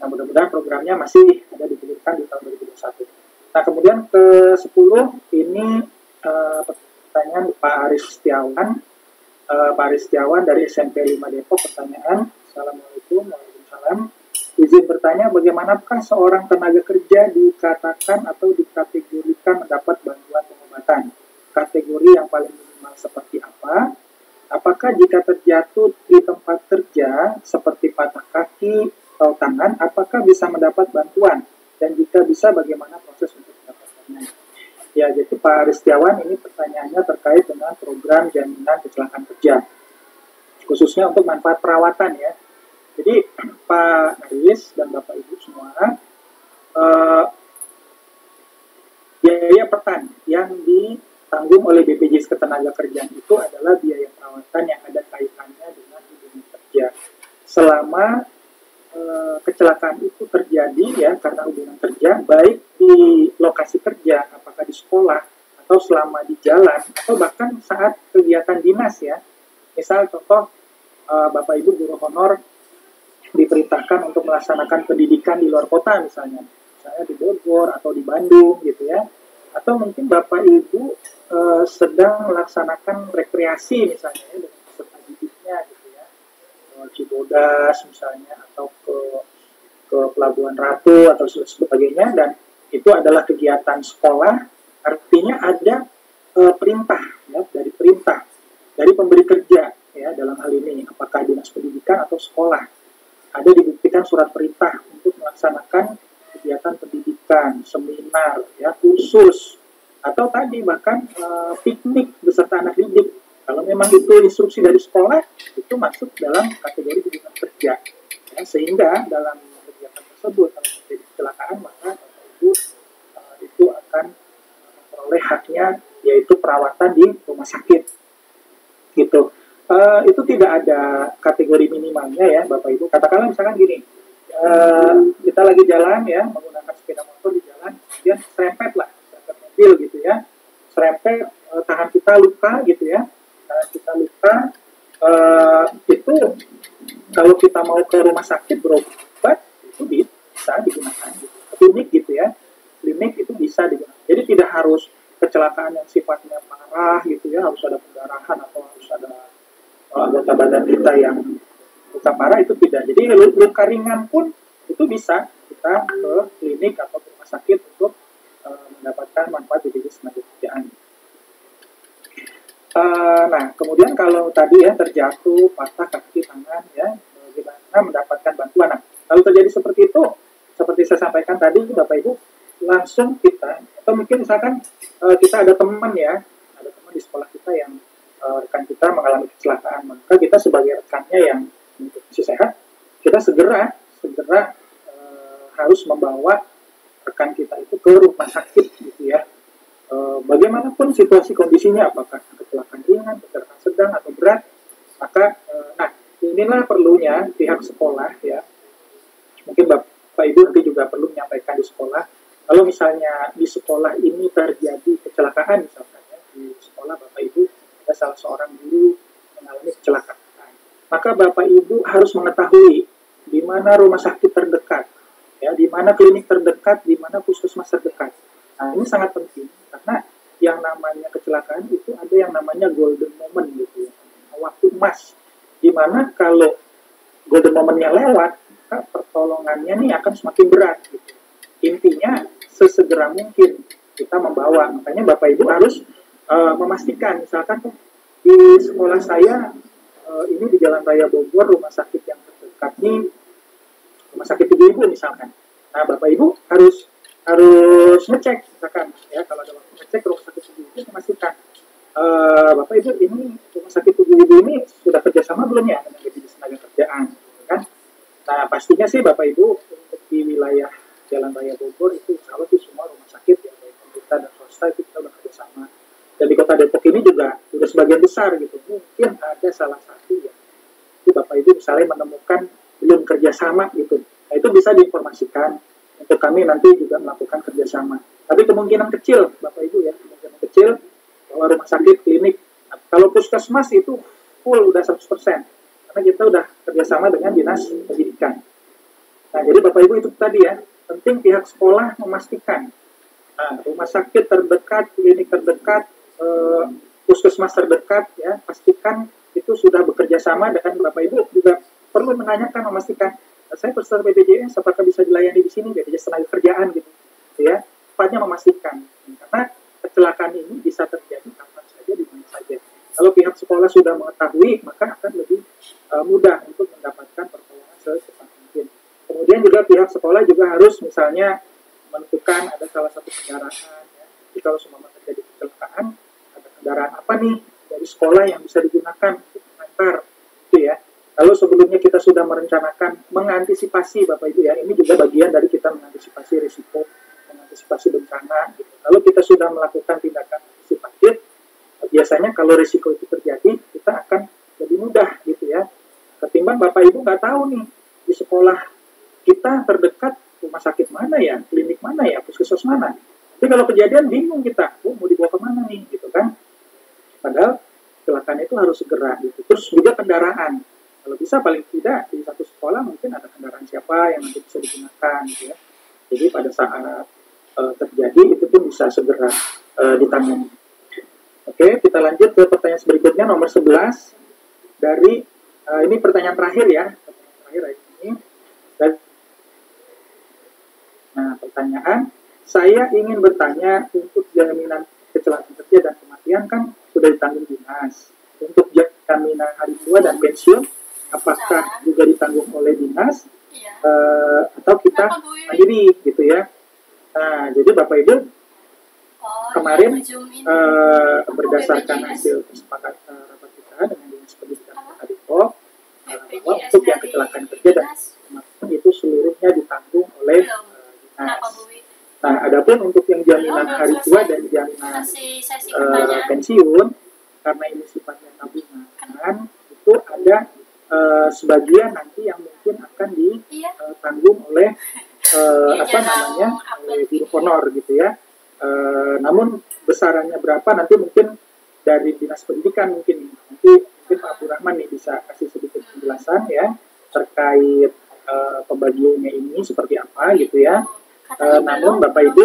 Nah, mudah-mudahan programnya masih ada digulirkan di tahun 2021. Nah, kemudian ke-10 ini pertanyaan Pak Aris Setiawan. Pak Aris Setiawan dari SMP 5 Depok, pertanyaan. Assalamualaikum warahmatullahi wabarakatuh. Izin bertanya, bagaimanakah seorang tenaga kerja dikatakan atau dikategorikan mendapat bantuan pengobatan? Kategori yang paling minimal seperti apa? Apakah jika terjatuh di tempat kerja seperti patah kaki atau tangan, apakah bisa mendapat bantuan? Dan jika bisa, bagaimana proses untuk mendapatkannya? Ya, jadi Pak Ristiawan, ini pertanyaannya terkait dengan program jaminan kecelakaan kerja, khususnya untuk manfaat perawatan ya. Jadi Pak Aris dan Bapak Ibu semua, biaya pertan yang ditanggung oleh BPJS Ketenagakerjaan itu adalah biaya perawatan yang ada kaitannya dengan hubungan kerja. Selama kecelakaan itu terjadi ya karena hubungan kerja, baik di lokasi kerja, apakah di sekolah, atau selama di jalan, atau bahkan saat kegiatan dinas ya. Misal contoh, Bapak Ibu guru honor diperintahkan untuk melaksanakan pendidikan di luar kota misalnya di Bogor atau di Bandung gitu ya. Atau mungkin Bapak Ibu sedang melaksanakan rekreasi misalnya ya, dengan peserta didiknya gitu ya. Cibodas misalnya atau ke Pelabuhan Ratu atau sebagainya, dan itu adalah kegiatan sekolah, artinya ada perintah ya, dari pemberi kerja ya, dalam hal ini apakah dinas pendidikan atau sekolah, ada dibuktikan surat perintah untuk melaksanakan kegiatan pendidikan, seminar ya, kursus, atau tadi bahkan piknik beserta anak didik. Kalau memang itu instruksi dari sekolah, itu masuk dalam kategori hubungan kerja. Ya, sehingga dalam kegiatan tersebut, kalau terjadi kecelakaan, maka Bapak Ibu itu akan memperoleh haknya, yaitu perawatan di rumah sakit. Gitu. Itu tidak ada kategori minimalnya ya, Bapak Ibu. Katakanlah misalkan gini, kita lagi jalan ya, menggunakan sepeda motor di jalan, kemudian serempet mobil gitu ya, serempet, tangan kita luka gitu ya, itu kalau kita mau ke rumah sakit berobat itu bisa digunakan gitu. Klinik gitu ya, klinik itu bisa digunakan. Jadi tidak harus kecelakaan yang sifatnya parah gitu ya, harus ada pendarahan atau harus ada anggota badan kita yang luka parah, itu tidak. Jadi luka ringan pun itu bisa kita ke klinik atau ke rumah sakit untuk mendapatkan manfaat BPJS Ketenagakerjaan. Nah, kemudian kalau tadi ya terjatuh, patah kaki, tangan, ya, bagaimana mendapatkan bantuan. Nah, kalau terjadi seperti itu, seperti saya sampaikan tadi, Bapak Ibu, langsung kita, atau mungkin misalkan kita ada teman ya, ada teman di sekolah kita yang rekan kita mengalami kecelakaan, maka kita sebagai rekannya yang untuk kondisi sehat, kita segera harus membawa rekan kita itu ke rumah sakit gitu ya. Bagaimanapun situasi kondisinya, apakah kecelakaan ringan, kecelakaan sedang atau berat, maka nah inilah perlunya pihak sekolah ya. Mungkin Bapak Ibu nanti juga perlu menyampaikan di sekolah. Kalau misalnya di sekolah ini terjadi kecelakaan misalkan ya, di sekolah Bapak Ibu ada salah seorang guru mengalami kecelakaan, maka Bapak Ibu harus mengetahui di mana rumah sakit terdekat, ya, di mana klinik terdekat, di mana puskesmas terdekat. Nah, ini sangat penting karena yang namanya kecelakaan itu ada yang namanya golden moment gitu ya, waktu emas, di mana kalau golden momentnya lewat, maka pertolongannya nih akan semakin berat gitu. Intinya sesegera mungkin kita membawa. Makanya Bapak Ibu harus memastikan, misalkan di sekolah saya ini di Jalan Raya Bogor, rumah sakit yang terdekat nih rumah sakit Ibu misalkan. Nah, Bapak Ibu harus ngecek misalkan ya, kalau ada waktu ngecek rumah sakit Ibu, memastikan Bapak Ibu ini rumah sakit Ibu ini sudah kerjasama belum ya dengan BPJS Ketenagakerjaan, kan? Nah, pastinya sih Bapak Ibu untuk di wilayah Jalan Raya Bogor itu insya Allah semua rumah sakit ya, baik pemerintah dan swasta itu kita sudah kerjasama. Dan di Kota Depok ini juga sudah sebagian besar gitu. Mungkin ada salah satu ya, jadi Bapak Ibu misalnya menemukan belum kerjasama gitu. Nah, itu bisa diinformasikan untuk kami nanti juga melakukan kerjasama. Tapi kemungkinan kecil, Bapak Ibu ya, kemungkinan kecil bahwa rumah sakit, klinik, nah, kalau puskesmas itu full udah 100%, karena kita udah kerjasama dengan dinas pendidikan. Nah, jadi Bapak Ibu itu tadi ya, penting pihak sekolah memastikan rumah sakit terdekat, klinik terdekat, puskesmas terdekat ya, pastikan itu sudah bekerja sama dengan Bapak Ibu. Juga perlu menanyakan, memastikan saya peserta BPJS apakah bisa dilayani di sini, BPJS Ketenagakerjaan gitu ya. Tepatnya memastikan, karena kecelakaan ini bisa terjadi kapan saja, di mana saja. Kalau pihak sekolah sudah mengetahui, maka akan lebih mudah untuk mendapatkan pertolongan secepat mungkin. Kemudian juga pihak sekolah juga harus misalnya menentukan ada salah satu kendaraan ya. Jadi kalau semua terjadi kendaraan apa nih dari sekolah yang bisa digunakan untuk mengantar, gitu ya. Lalu sebelumnya kita sudah merencanakan, mengantisipasi Bapak Ibu ya, ini juga bagian dari kita mengantisipasi risiko, mengantisipasi bencana. Gitu. Lalu kita sudah melakukan tindakan antisipatif, biasanya kalau risiko itu terjadi, kita akan lebih mudah gitu ya. Ketimbang Bapak Ibu nggak tahu nih, di sekolah kita terdekat rumah sakit mana ya, klinik mana ya, puskesmas mana. Tapi kalau kejadian bingung kita, mau dibawa kemana nih, gitu kan. Padahal kecelakaan itu harus segera gitu. Terus juga kendaraan. Kalau bisa paling tidak di satu sekolah mungkin ada kendaraan siapa yang nanti bisa digunakan gitu ya. Jadi pada saat terjadi itu pun bisa segera ditangani. Oke, kita lanjut ke pertanyaan berikutnya nomor 11 dari ini pertanyaan terakhir ya. Pertanyaan terakhir ini. Nah, pertanyaan saya ingin bertanya untuk jaminan kecelakaan kerja dan kematian kan sudah ditanggung dinas. Untuk jaminan hari tua dan pensiun apakah juga ditanggung oleh dinas atau kita mandiri gitu ya. Nah, jadi Bapak Ibu kemarin berdasarkan hasil kesepakatan rapat kita dengan dinas pendidikan Kota Depok bahwa untuk yang kecelakaan kerja dan kematian itu seluruhnya ditanggung oleh dinas. Nah, adapun untuk yang jaminan hari tua dan jaminan pensiun karena ini sifatnya tabungan itu ada sebagian nanti yang mungkin akan ditanggung oleh oleh guru honor gitu ya. Namun besarannya berapa nanti mungkin dari dinas pendidikan mungkin Pak Abdul Rahman nih bisa kasih sedikit penjelasan ya terkait pembagiannya ini seperti apa gitu ya. Namun Bapak Ibu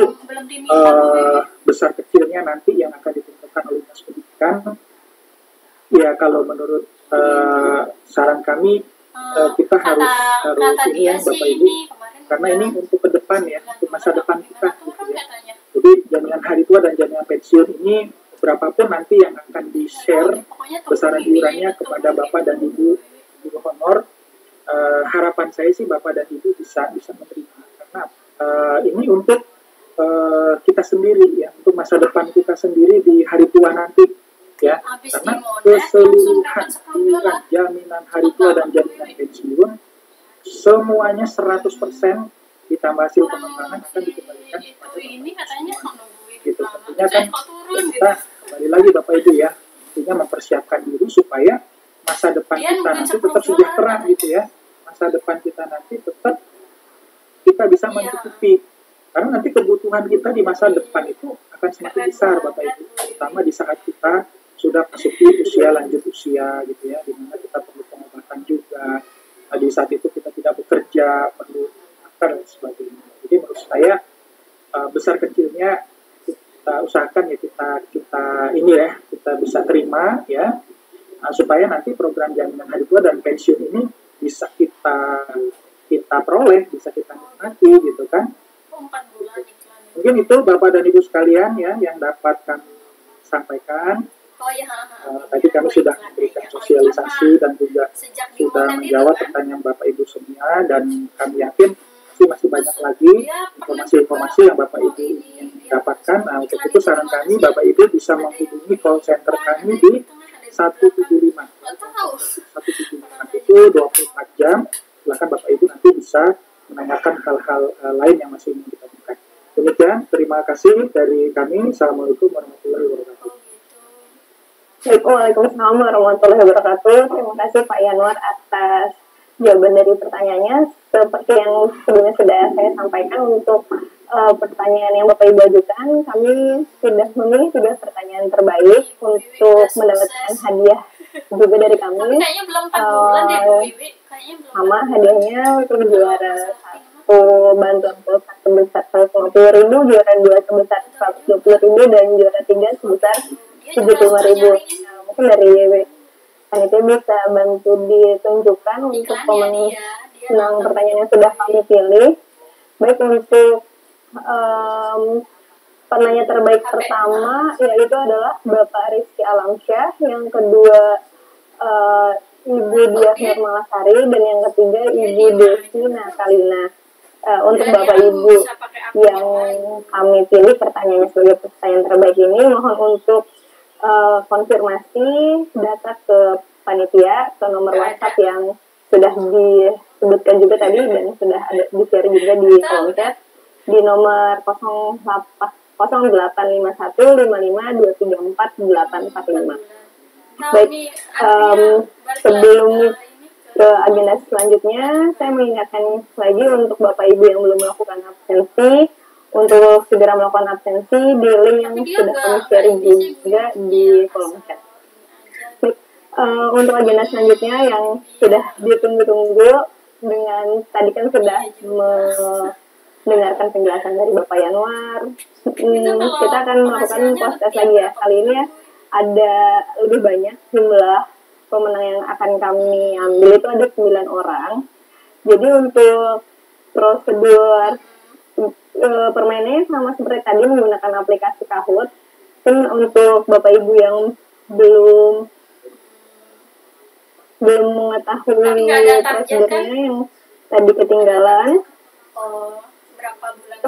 besar kecilnya nanti yang akan ditentukan oleh dinas pendidikan ya kalau menurut saran kami kita harus ini ya Bapak Ibu karena ini untuk ke depan ya untuk masa depan kita gitu ya. Jadi jaminan hari tua dan jaminan pensiun ini berapapun nanti yang akan di-share besaran iurannya kepada Bapak dan Ibu guru honor, harapan saya sih Bapak dan Ibu bisa menerima karena ini untuk kita sendiri ya untuk masa depan kita sendiri di hari tua nanti ya karena keseluruhan iuran jaminan hari tua dan jaminan pensiun semuanya 100% ditambah hasil pengembangan akan dikembalikan kepada gitu. Tentunya kan kita kembali lagi Bapak Ibu ya tentunya mempersiapkan diri supaya masa depan kita nanti tetap sejahtera gitu ya masa depan kita nanti tetap kita bisa mencukupi karena nanti kebutuhan kita di masa depan itu akan semakin besar Bapak Ibu terutama di saat kita sudah masuki usia lanjut usia gitu ya di mana kita perlu pengobatan juga di saat itu kita tidak bekerja perlu makan dan sebagainya jadi menurut saya besar kecilnya kita usahakan ya kita ini ya kita bisa terima ya supaya nanti program jaminan hari tua dan pensiun ini bisa kita peroleh bisa kita nikmati gitu kan. Mungkin itu Bapak dan Ibu sekalian ya yang dapat kami sampaikan. Tadi kami sudah memberikan sosialisasi dan juga sudah menjawab pertanyaan Bapak Ibu semua dan kami yakin masih banyak lagi informasi-informasi yang Bapak Ibu ingin dapatkan. Nah, untuk itu saran kami Bapak Ibu bisa menghubungi call center kami di 175. 175 itu 24 jam. Silakan Bapak Ibu nanti bisa menanyakan hal-hal lain yang masih ingin kita berikan. Demikian, terima kasih dari kami. Assalamualaikum warahmatullahi wabarakatuh. Waalaikumsalam warahmatullahi wabarakatuh. Terima kasih Pak Yanwar atas jawaban dari pertanyaannya. Seperti yang sebelumnya sudah saya sampaikan untuk pertanyaan yang Bapak Ibu ajukan, kami sudah memilih tiga pertanyaan terbaik untuk mendapatkan hadiah juga dari kami. Kayaknya belum 4 bulan deh Bu Wiwi. Sama hadiahnya untuk juara 1 bantuan pulsa sebesar 150.000, juara 2 sebesar 120.000 dan juara 3 sebesar 75.000. Mungkin dari panitia bisa bantu ditunjukkan untuk pemenang pertanyaan yang sudah kami pilih. Baik untuk penanya terbaik pertama yaitu adalah Bapak Rizky Alamsyah, yang kedua Ibu Diah Nurmalasari, dan yang ketiga Ibu Desi Natalina. Untuk Bapak Ibu yang kami pilih pertanyaannya sebagai pertanyaan terbaik ini, mohon untuk konfirmasi data ke panitia ke nomor WhatsApp yang sudah disebutkan juga tadi dan sudah ada di-share juga di kolom chat di nomor 085155234845. Baik, sebelum ke agenda selanjutnya, saya mengingatkan lagi untuk Bapak Ibu yang belum melakukan absensi, untuk segera melakukan absensi di link yang sudah kami share juga di kolom chat. Untuk agenda selanjutnya yang sudah ditunggu-tunggu, dengan tadi kan sudah mendengarkan penjelasan dari Bapak Yanwar, kita akan melakukan post-test lagi ya. Kali ini ya, ada lebih banyak jumlah pemenang yang akan kami ambil itu ada 9 orang. Jadi untuk prosedur permainannya sama seperti tadi menggunakan aplikasi Kahoot. Untuk Bapak Ibu yang belum mengetahui prosedurnya yang tadi ketinggalan, berapa bulan?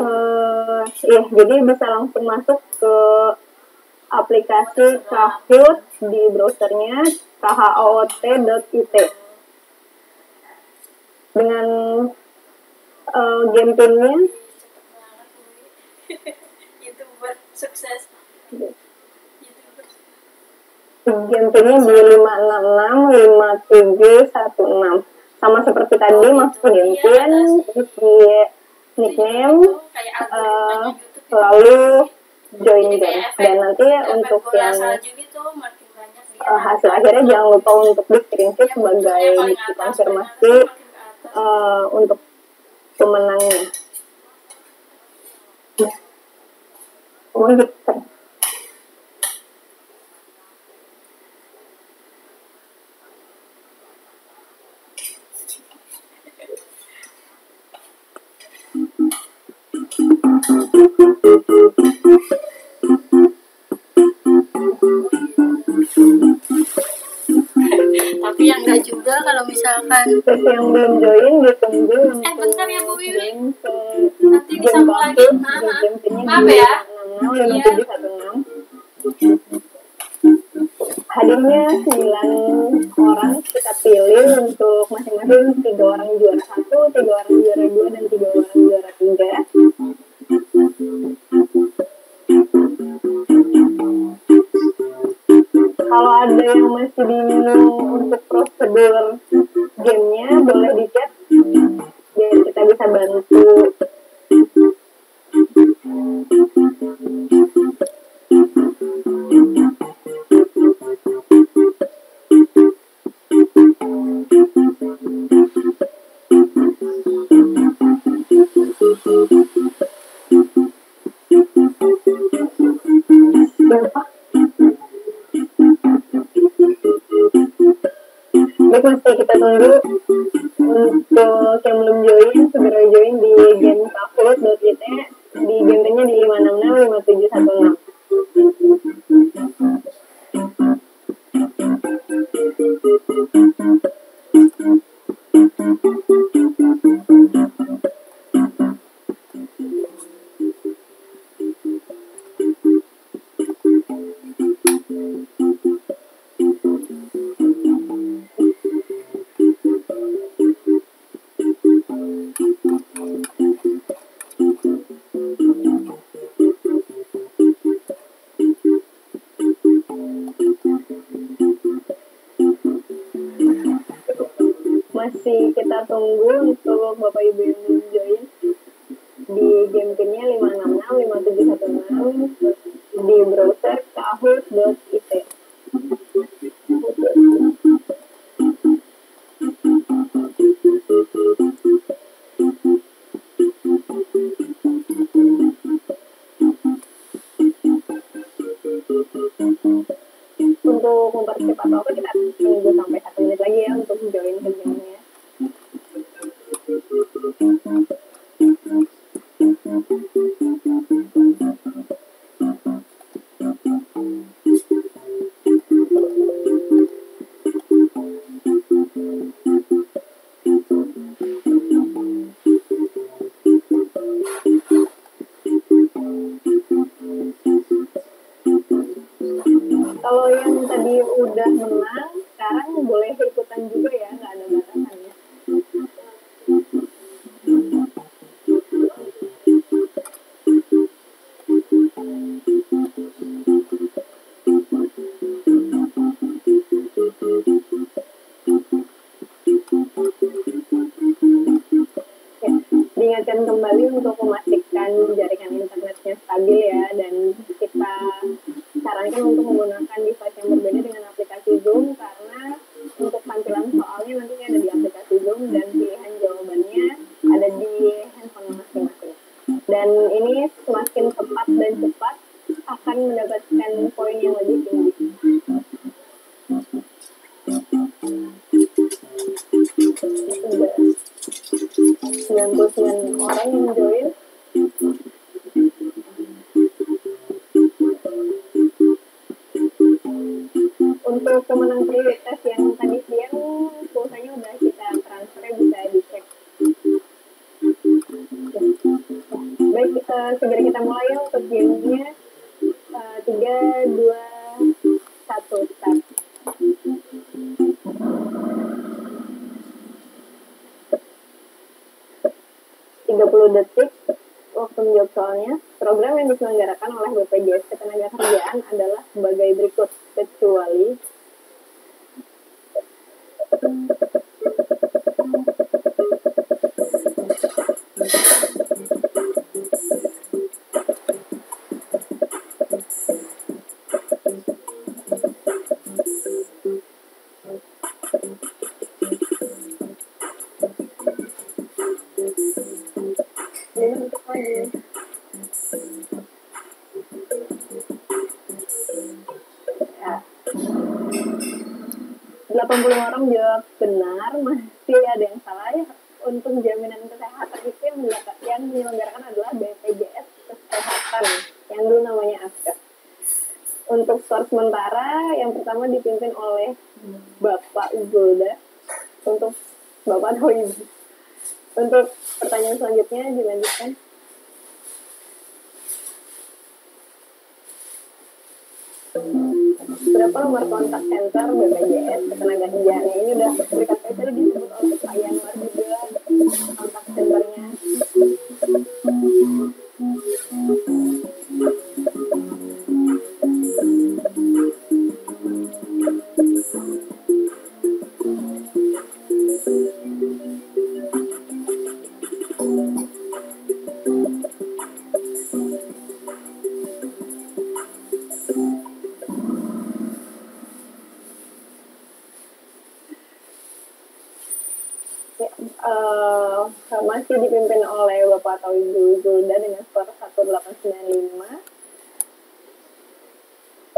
Ya, jadi bisa langsung masuk ke aplikasi Kahoot di browsernya kahoot.it dengan game pinnya YouTuber sukses. Game pinnya di 5665716 sama seperti tadi, masuk game pin, isi nickname, lalu join game. Dan nanti untuk yang hasil akhirnya jangan lupa untuk di screenshot sebagai bukti konfirmasi untuk pemenangnya. Oh gitu. Tapi yang enggak juga kalau misalkan yang belum join ditunggu untuk bentar ya Bu Wiwi, nanti disambung lagi. Maaf ya. 5716. Hadirnya 9 orang kita pilih untuk masing-masing 3 orang juara 1, 3 orang juara 2, dan 3 orang juara 3. Kalau ada yang masih bingung untuk prosedur gamenya, boleh di chat biar kita bisa bantu. Baik, masih kita tunggu untuk yang belum join, segera join di game kahoot.it, di gamenya di 5665716. Masih kita tunggu untuk Bapak Ibu yang belum join di game pinnya 5665716 di browser kahoot.it. Untuk mempercepat waktu kita tunggu sampai 1 menit lagi ya untuk join ke gamenya. senang, sekarang boleh ikutan juga ya, nggak ada batasan ya. Ya, diingatkan kembali untuk memastikan jaringan internetnya stabil ya, dan kita sarankan untuk menggunakan device yang berbeda dengan aplikasi Zoom, karena untuk tampilan soalnya nantinya ada di aplikasi Zoom dan pilihan jawabannya ada di handphone masing-masing. Dan ini semakin tepat dan cepat akan mendapatkan poin yang lebih tinggi. Sudah 99 orang yang join. Untuk pemenang prioritas yang tadi siang pulsanya udah kita transfer, bisa dicek. Baik, segera kita mulai ya untuk gamenya. 3, 2, 1, start. 30 detik waktu menjawab soalnya. Program yang diselenggarakan oleh BPJS Ketenagakerjaan adalah sebagai berikut, kecuali ini untuk lagi. Ya. 80 orang jawab benar, masih ada yang salah ya. Untuk jaminan kesehatan itu yang menyelenggarakan adalah BPJS Kesehatan, yang dulu namanya Askes. Untuk skor sementara, yang pertama dipimpin oleh Bapak Zulda. Untuk Bapak atau Ibu. Untuk pertanyaan selanjutnya dilanjutkan. Berapa nomor kontak center BPJS Ketenagakerjaan? Ini udah berkali-kali tadi disebut oleh Pak Yanwar juga kontak centernya. Masih dipimpin oleh Bapak atau Ibu Zulda dengan skor 1895.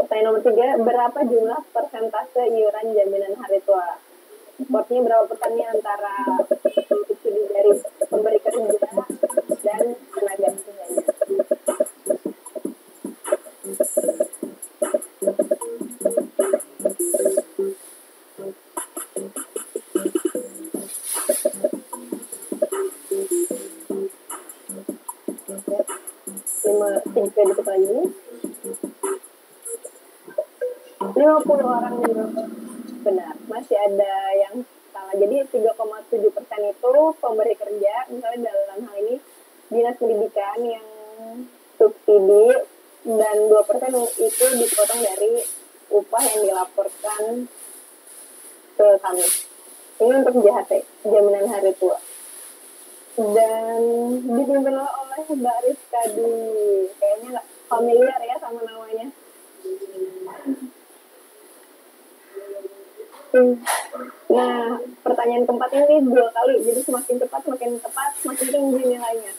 Pertanyaan nomor 3, berapa jumlah persentase iuran jaminan hari tua? Skornya berapa persennya antara subsidi dari pemberi kerja dan tenaga kerjanya? Tiga detik lagi. 50 orang jawab benar. Masih ada yang salah. Jadi 3,7% itu pemberi kerja, misalnya dalam hal ini dinas pendidikan yang subsidi, dan 2% itu dipotong dari upah yang dilaporkan ke kami. Ini untuk JHT, jaminan hari tua. Dan dipimpin oleh Mbak Rizka Dwi. Kayaknya nggak familiar ya sama namanya. Nah, pertanyaan keempat ini 2 kali, jadi semakin cepat, semakin tinggi nilainya.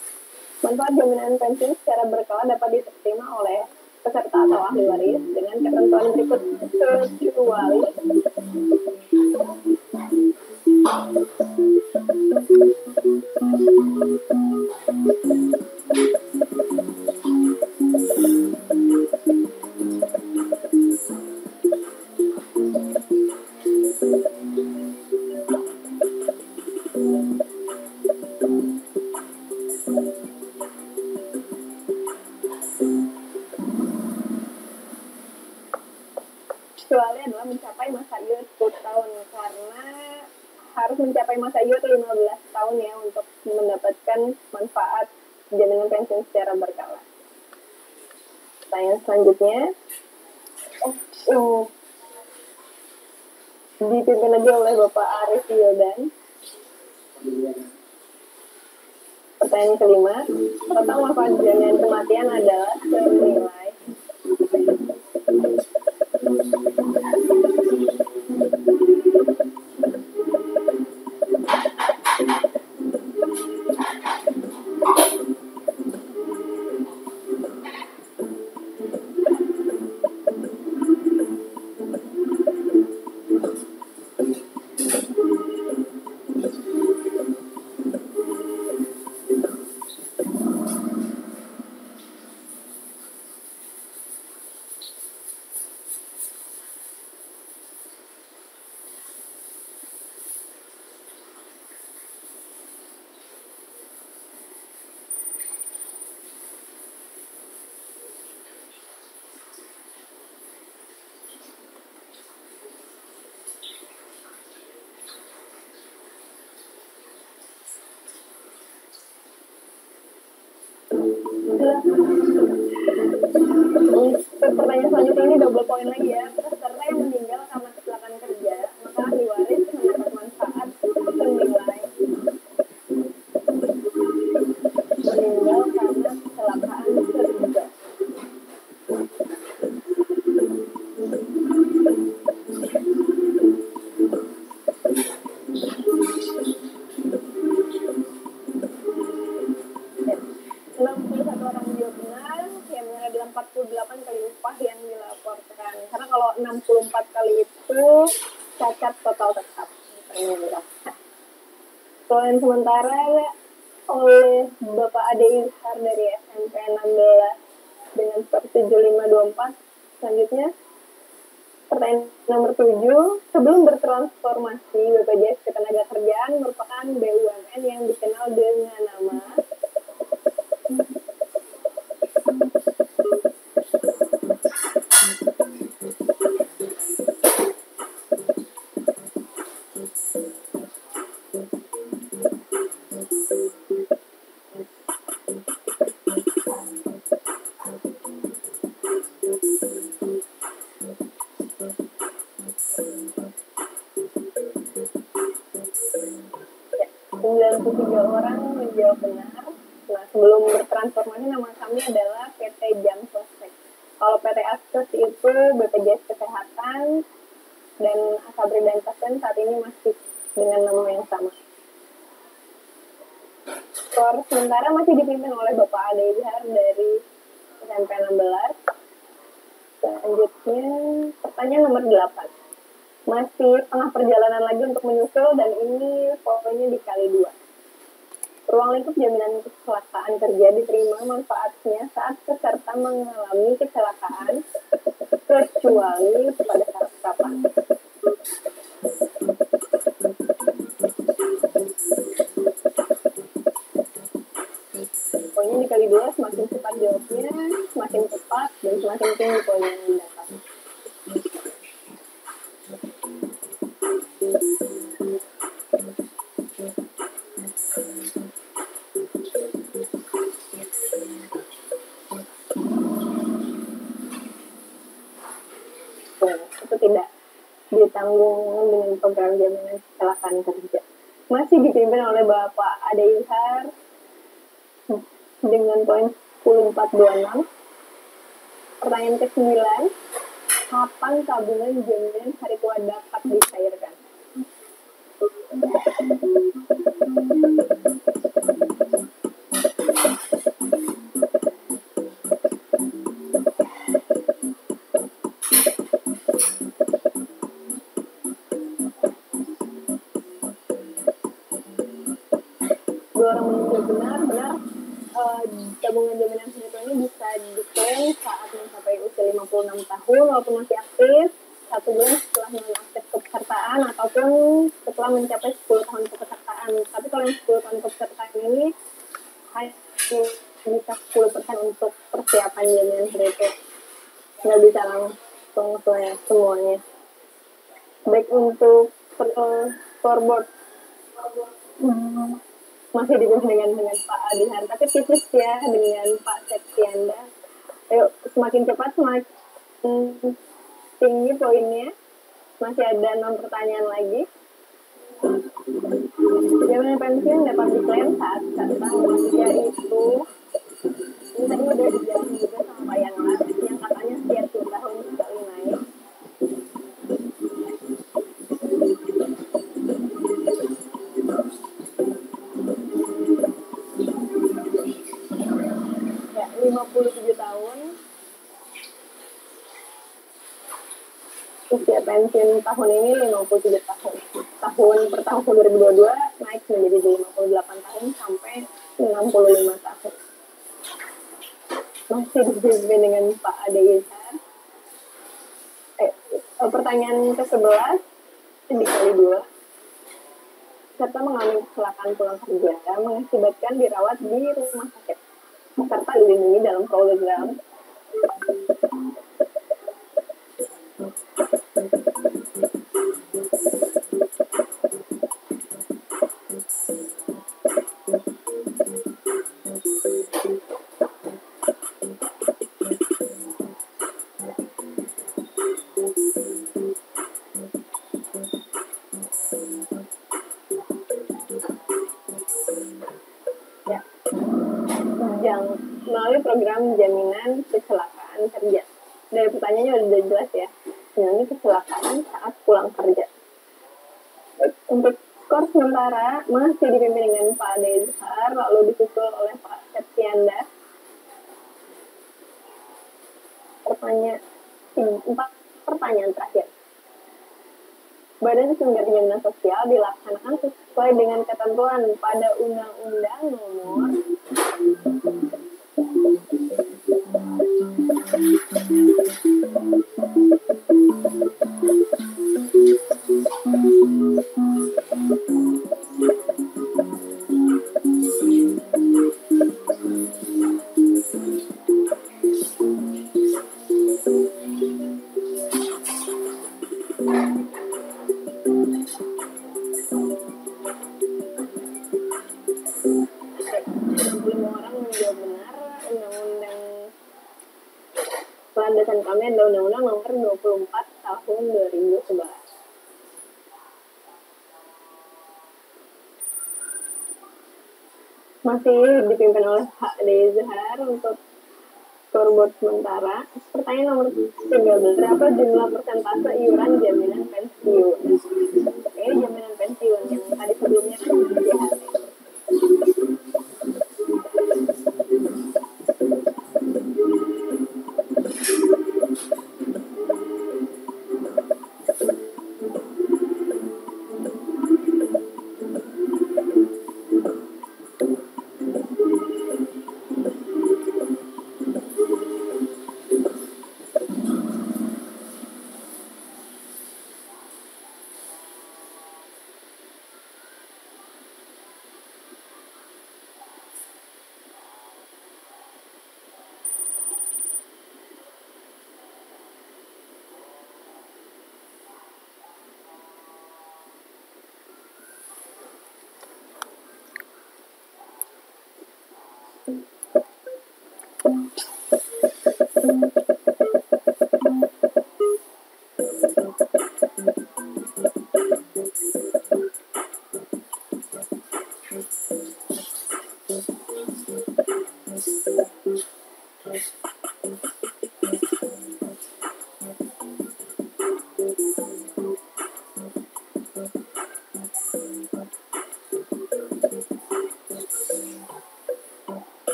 Manfaat jaminan pensiun secara berkala dapat diterima oleh peserta atau ahli waris dengan ketentuan berikut, kecuali adalah mencapai masa harus mencapai masa iup 15 tahun ya untuk mendapatkan manfaat jaminan pensiun secara berkala. Pertanyaan selanjutnya, dipimpin lagi oleh Bapak Arif Wildan. Pertanyaan kelima, total manfaat jaminan kematian adalah senilai. Untuk pertanyaan selanjutnya ini double poin lagi ya. Peserta yang meninggal karena kecelakaan kerja, maka ahli waris mendapat manfaat senilai. Meninggal karena kecelakaan kerja. Orang menjawab benar, yang benar adalah 48 kali upah yang dilaporkan. Karena kalau 64 kali itu cacat total tetap. Soalan sementara oleh Bapak Ade Ilhar dari SMP 16 dengan skor 7524. Selanjutnya, pertanyaan nomor 7. Sebelum bertransformasi, BPJS Ketenagakerjaan merupakan BUMN yang dikenal dengan nama orang menjawab benar. Nah, sebelum bertransformasi nama kami adalah PT Jam Sostek. Kalau PT Askes itu BPJS Kesehatan dan Asabri dan Pasien saat ini masih dengan nama yang sama. Skor sementara masih dipimpin oleh Bapak Ade Ilhar dari SMP 16. Selanjutnya pertanyaan nomor 8. Masih tengah perjalanan lagi untuk menyusul dan ini poinnya dikali 2. Ruang lingkup jaminan kecelakaan kerja diterima manfaatnya saat peserta mengalami kecelakaan kecuali pada saat kapan. Poinnya dikali 2, semakin cepat jawabnya, semakin cepat dan semakin tinggi poin yang didapat. Itu tidak ditanggung dengan program jaminan kecelakaan kerja. Masih dipimpin oleh Bapak Ade Ilhar dengan poin 10426. Pertanyaan ke-9, kapan tabungan jaminan hari tua dapat dicairkan? Dua orang menjawab benar. Tabungan jaminan hari tua ini bisa diklaim saat mencapai usia 56 tahun walaupun masih aktif 1 bulan setelah nonaktif kepesertaan ataupun setelah mencapai 10 tahun kepesertaan. Tapi kalau yang 10 tahun kepesertaan ini hanya bisa 10% untuk persiapan jaminan hari tua. Nggak bisa langsung semuanya. Baik untuk scoreboard Masih dipimpin dengan Pak Adihan, tapi tipis ya dengan Pak Septianda. Ayo, semakin cepat semakin tinggi poinnya. Masih ada 6 pertanyaan lagi. Jaminan pensiun dapat diklaim saat 1 tahun, yaitu ini tadi udah dijelasin juga sama Pak Yanlar yang katanya setiap 2 tahun sekali naik. Ya, 57 tahun. Usia pensiun tahun ini 57 tahun. Per tahun 2022 naik menjadi 58 tahun sampai 65 tahun. Masih dipimpin dengan Pak Ade Izhar. Pertanyaan ke-11 dikali 2. Serta mengalami kecelakaan pulang kerja mengakibatkan dirawat di rumah sakit serta dilindungi dalam program. Melalui program jaminan kecelakaan kerja. Dari pertanyaannya udah jelas ya. Ini kecelakaan saat pulang kerja. Untuk skor sementara masih dipimpin dengan Pak Ade Izhar, lalu disusul oleh Pak Septianda. 4 pertanyaan terakhir. Badan Sumber Jaminan Sosial dilaksanakan sesuai dengan ketentuan pada Undang-Undang Nomor landasan kami adalah Undang-Undang Nomor 24 Tahun 2011. Masih dipimpin oleh Pak Ade Izhar untuk scoreboard sementara. Pertanyaan nomor 13, berapa jumlah persentase iuran jaminan pensiun? Oke, jaminan pensiun yang tadi sebelumnya kan JHT.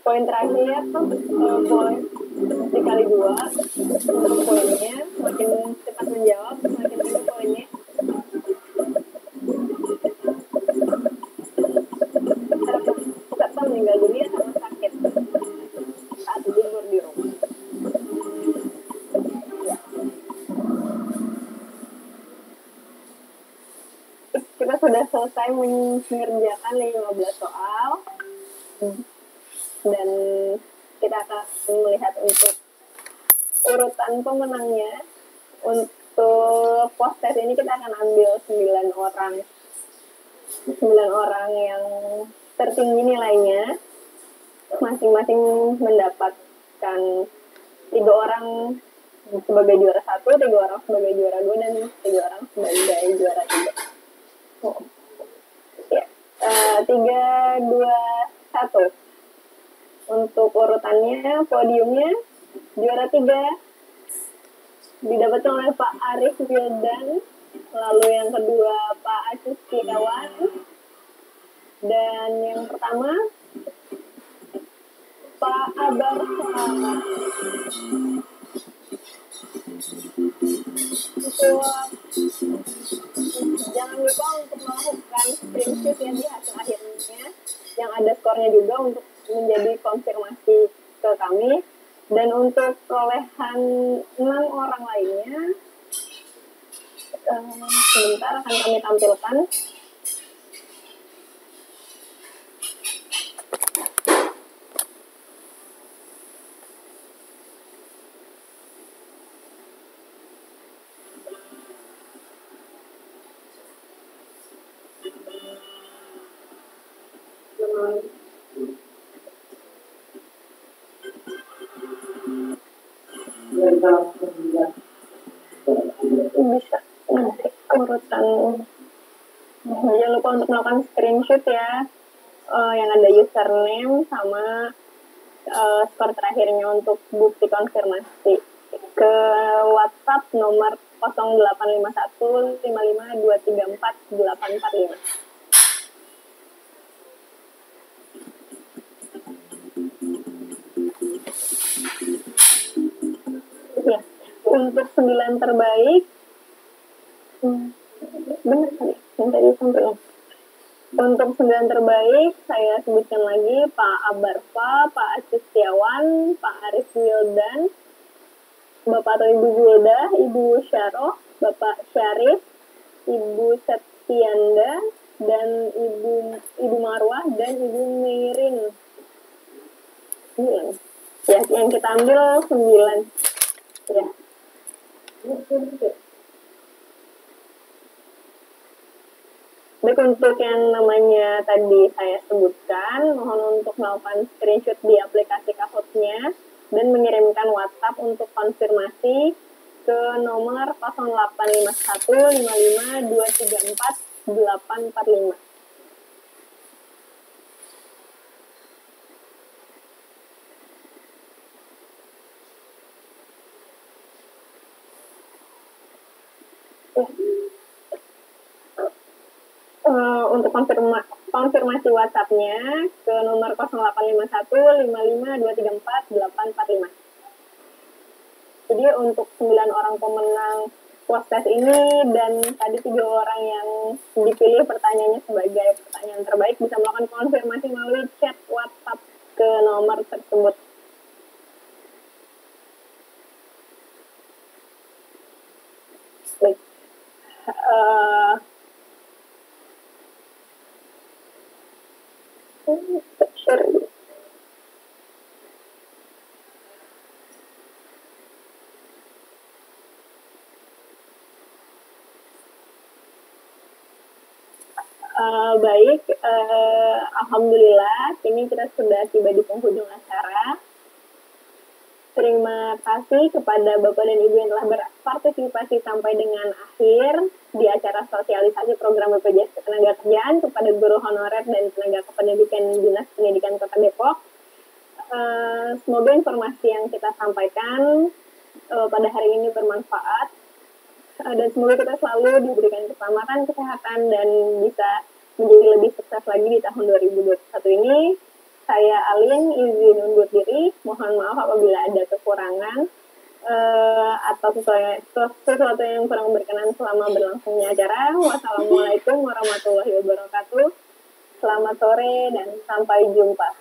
Poin terakhir tuh poin dikali 2 untuk poinnya, semakin cepat menjawab semakin tinggi poinnya. Peserta meninggal dunia karena sakit. selesai mengerjakan 15 soal dan kita akan melihat untuk urutan pemenangnya. Untuk post test ini kita akan ambil 9 orang yang tertinggi nilainya, masing-masing mendapatkan 3 orang sebagai juara 1, 3 orang sebagai juara 2, dan 3 orang sebagai juara 3. Ya, 3, 2, 1. Untuk urutannya, podiumnya juara 3 didapatkan oleh Pak Arif Wildan, lalu yang kedua Pak Acis Setiawan, dan yang pertama Pak Abar Selamat. Jangan lupa untuk melakukan screenshot ya di hasil akhirnya, yang ada skornya juga untuk menjadi konfirmasi ke kami. Dan untuk perolehan 6 orang lainnya, sebentar akan kami tampilkan. Bisa nanti urutan. Jangan lupa untuk melakukan screenshot ya, yang ada username sama skor terakhirnya untuk bukti konfirmasi ke WhatsApp nomor 0851 55 234 845. Ya, untuk 9 terbaik, benar kali yang tadi sampai. Untuk 9 terbaik, saya sebutkan lagi Pak Abarfa, Pak Acis Setiawan, Pak Arif Wildan, Bapak atau Ibu Gulda, Ibu Syaroh, Bapak Syarif, Ibu Septianda, dan Ibu Marwah, dan Ibu Mirin. 9. Ya, yang kita ambil 9. Ya. Baik, untuk yang namanya tadi saya sebutkan, mohon untuk melakukan screenshot di aplikasi Kahoot-nya dan mengirimkan WhatsApp untuk konfirmasi ke nomor 0851 55 234 845. Untuk konfirmasi WhatsApp-nya ke nomor 0851 55 234 845. Jadi untuk 9 orang pemenang post test ini dan tadi 3 orang yang dipilih pertanyaannya sebagai pertanyaan terbaik bisa melakukan konfirmasi melalui chat WhatsApp ke nomor tersebut. Baik. Share. Baik, alhamdulillah kini kita sudah tiba di penghujung acara. Terima kasih kepada Bapak dan Ibu yang telah berpartisipasi sampai dengan akhir di acara sosialisasi program BPJS Ketenagakerjaan kepada guru honorer dan tenaga kependidikan Dinas Pendidikan Kota Depok. Semoga informasi yang kita sampaikan pada hari ini bermanfaat dan semoga kita selalu diberikan keselamatan, kesehatan, dan bisa menjadi lebih sukses lagi di tahun 2021 ini. Saya Alin, izin undur diri. Mohon maaf apabila ada kekurangan atau sesuatu yang kurang berkenan selama berlangsungnya acara. Wassalamualaikum warahmatullahi wabarakatuh. Selamat sore dan sampai jumpa.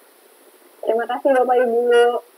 Terima kasih Bapak Ibu.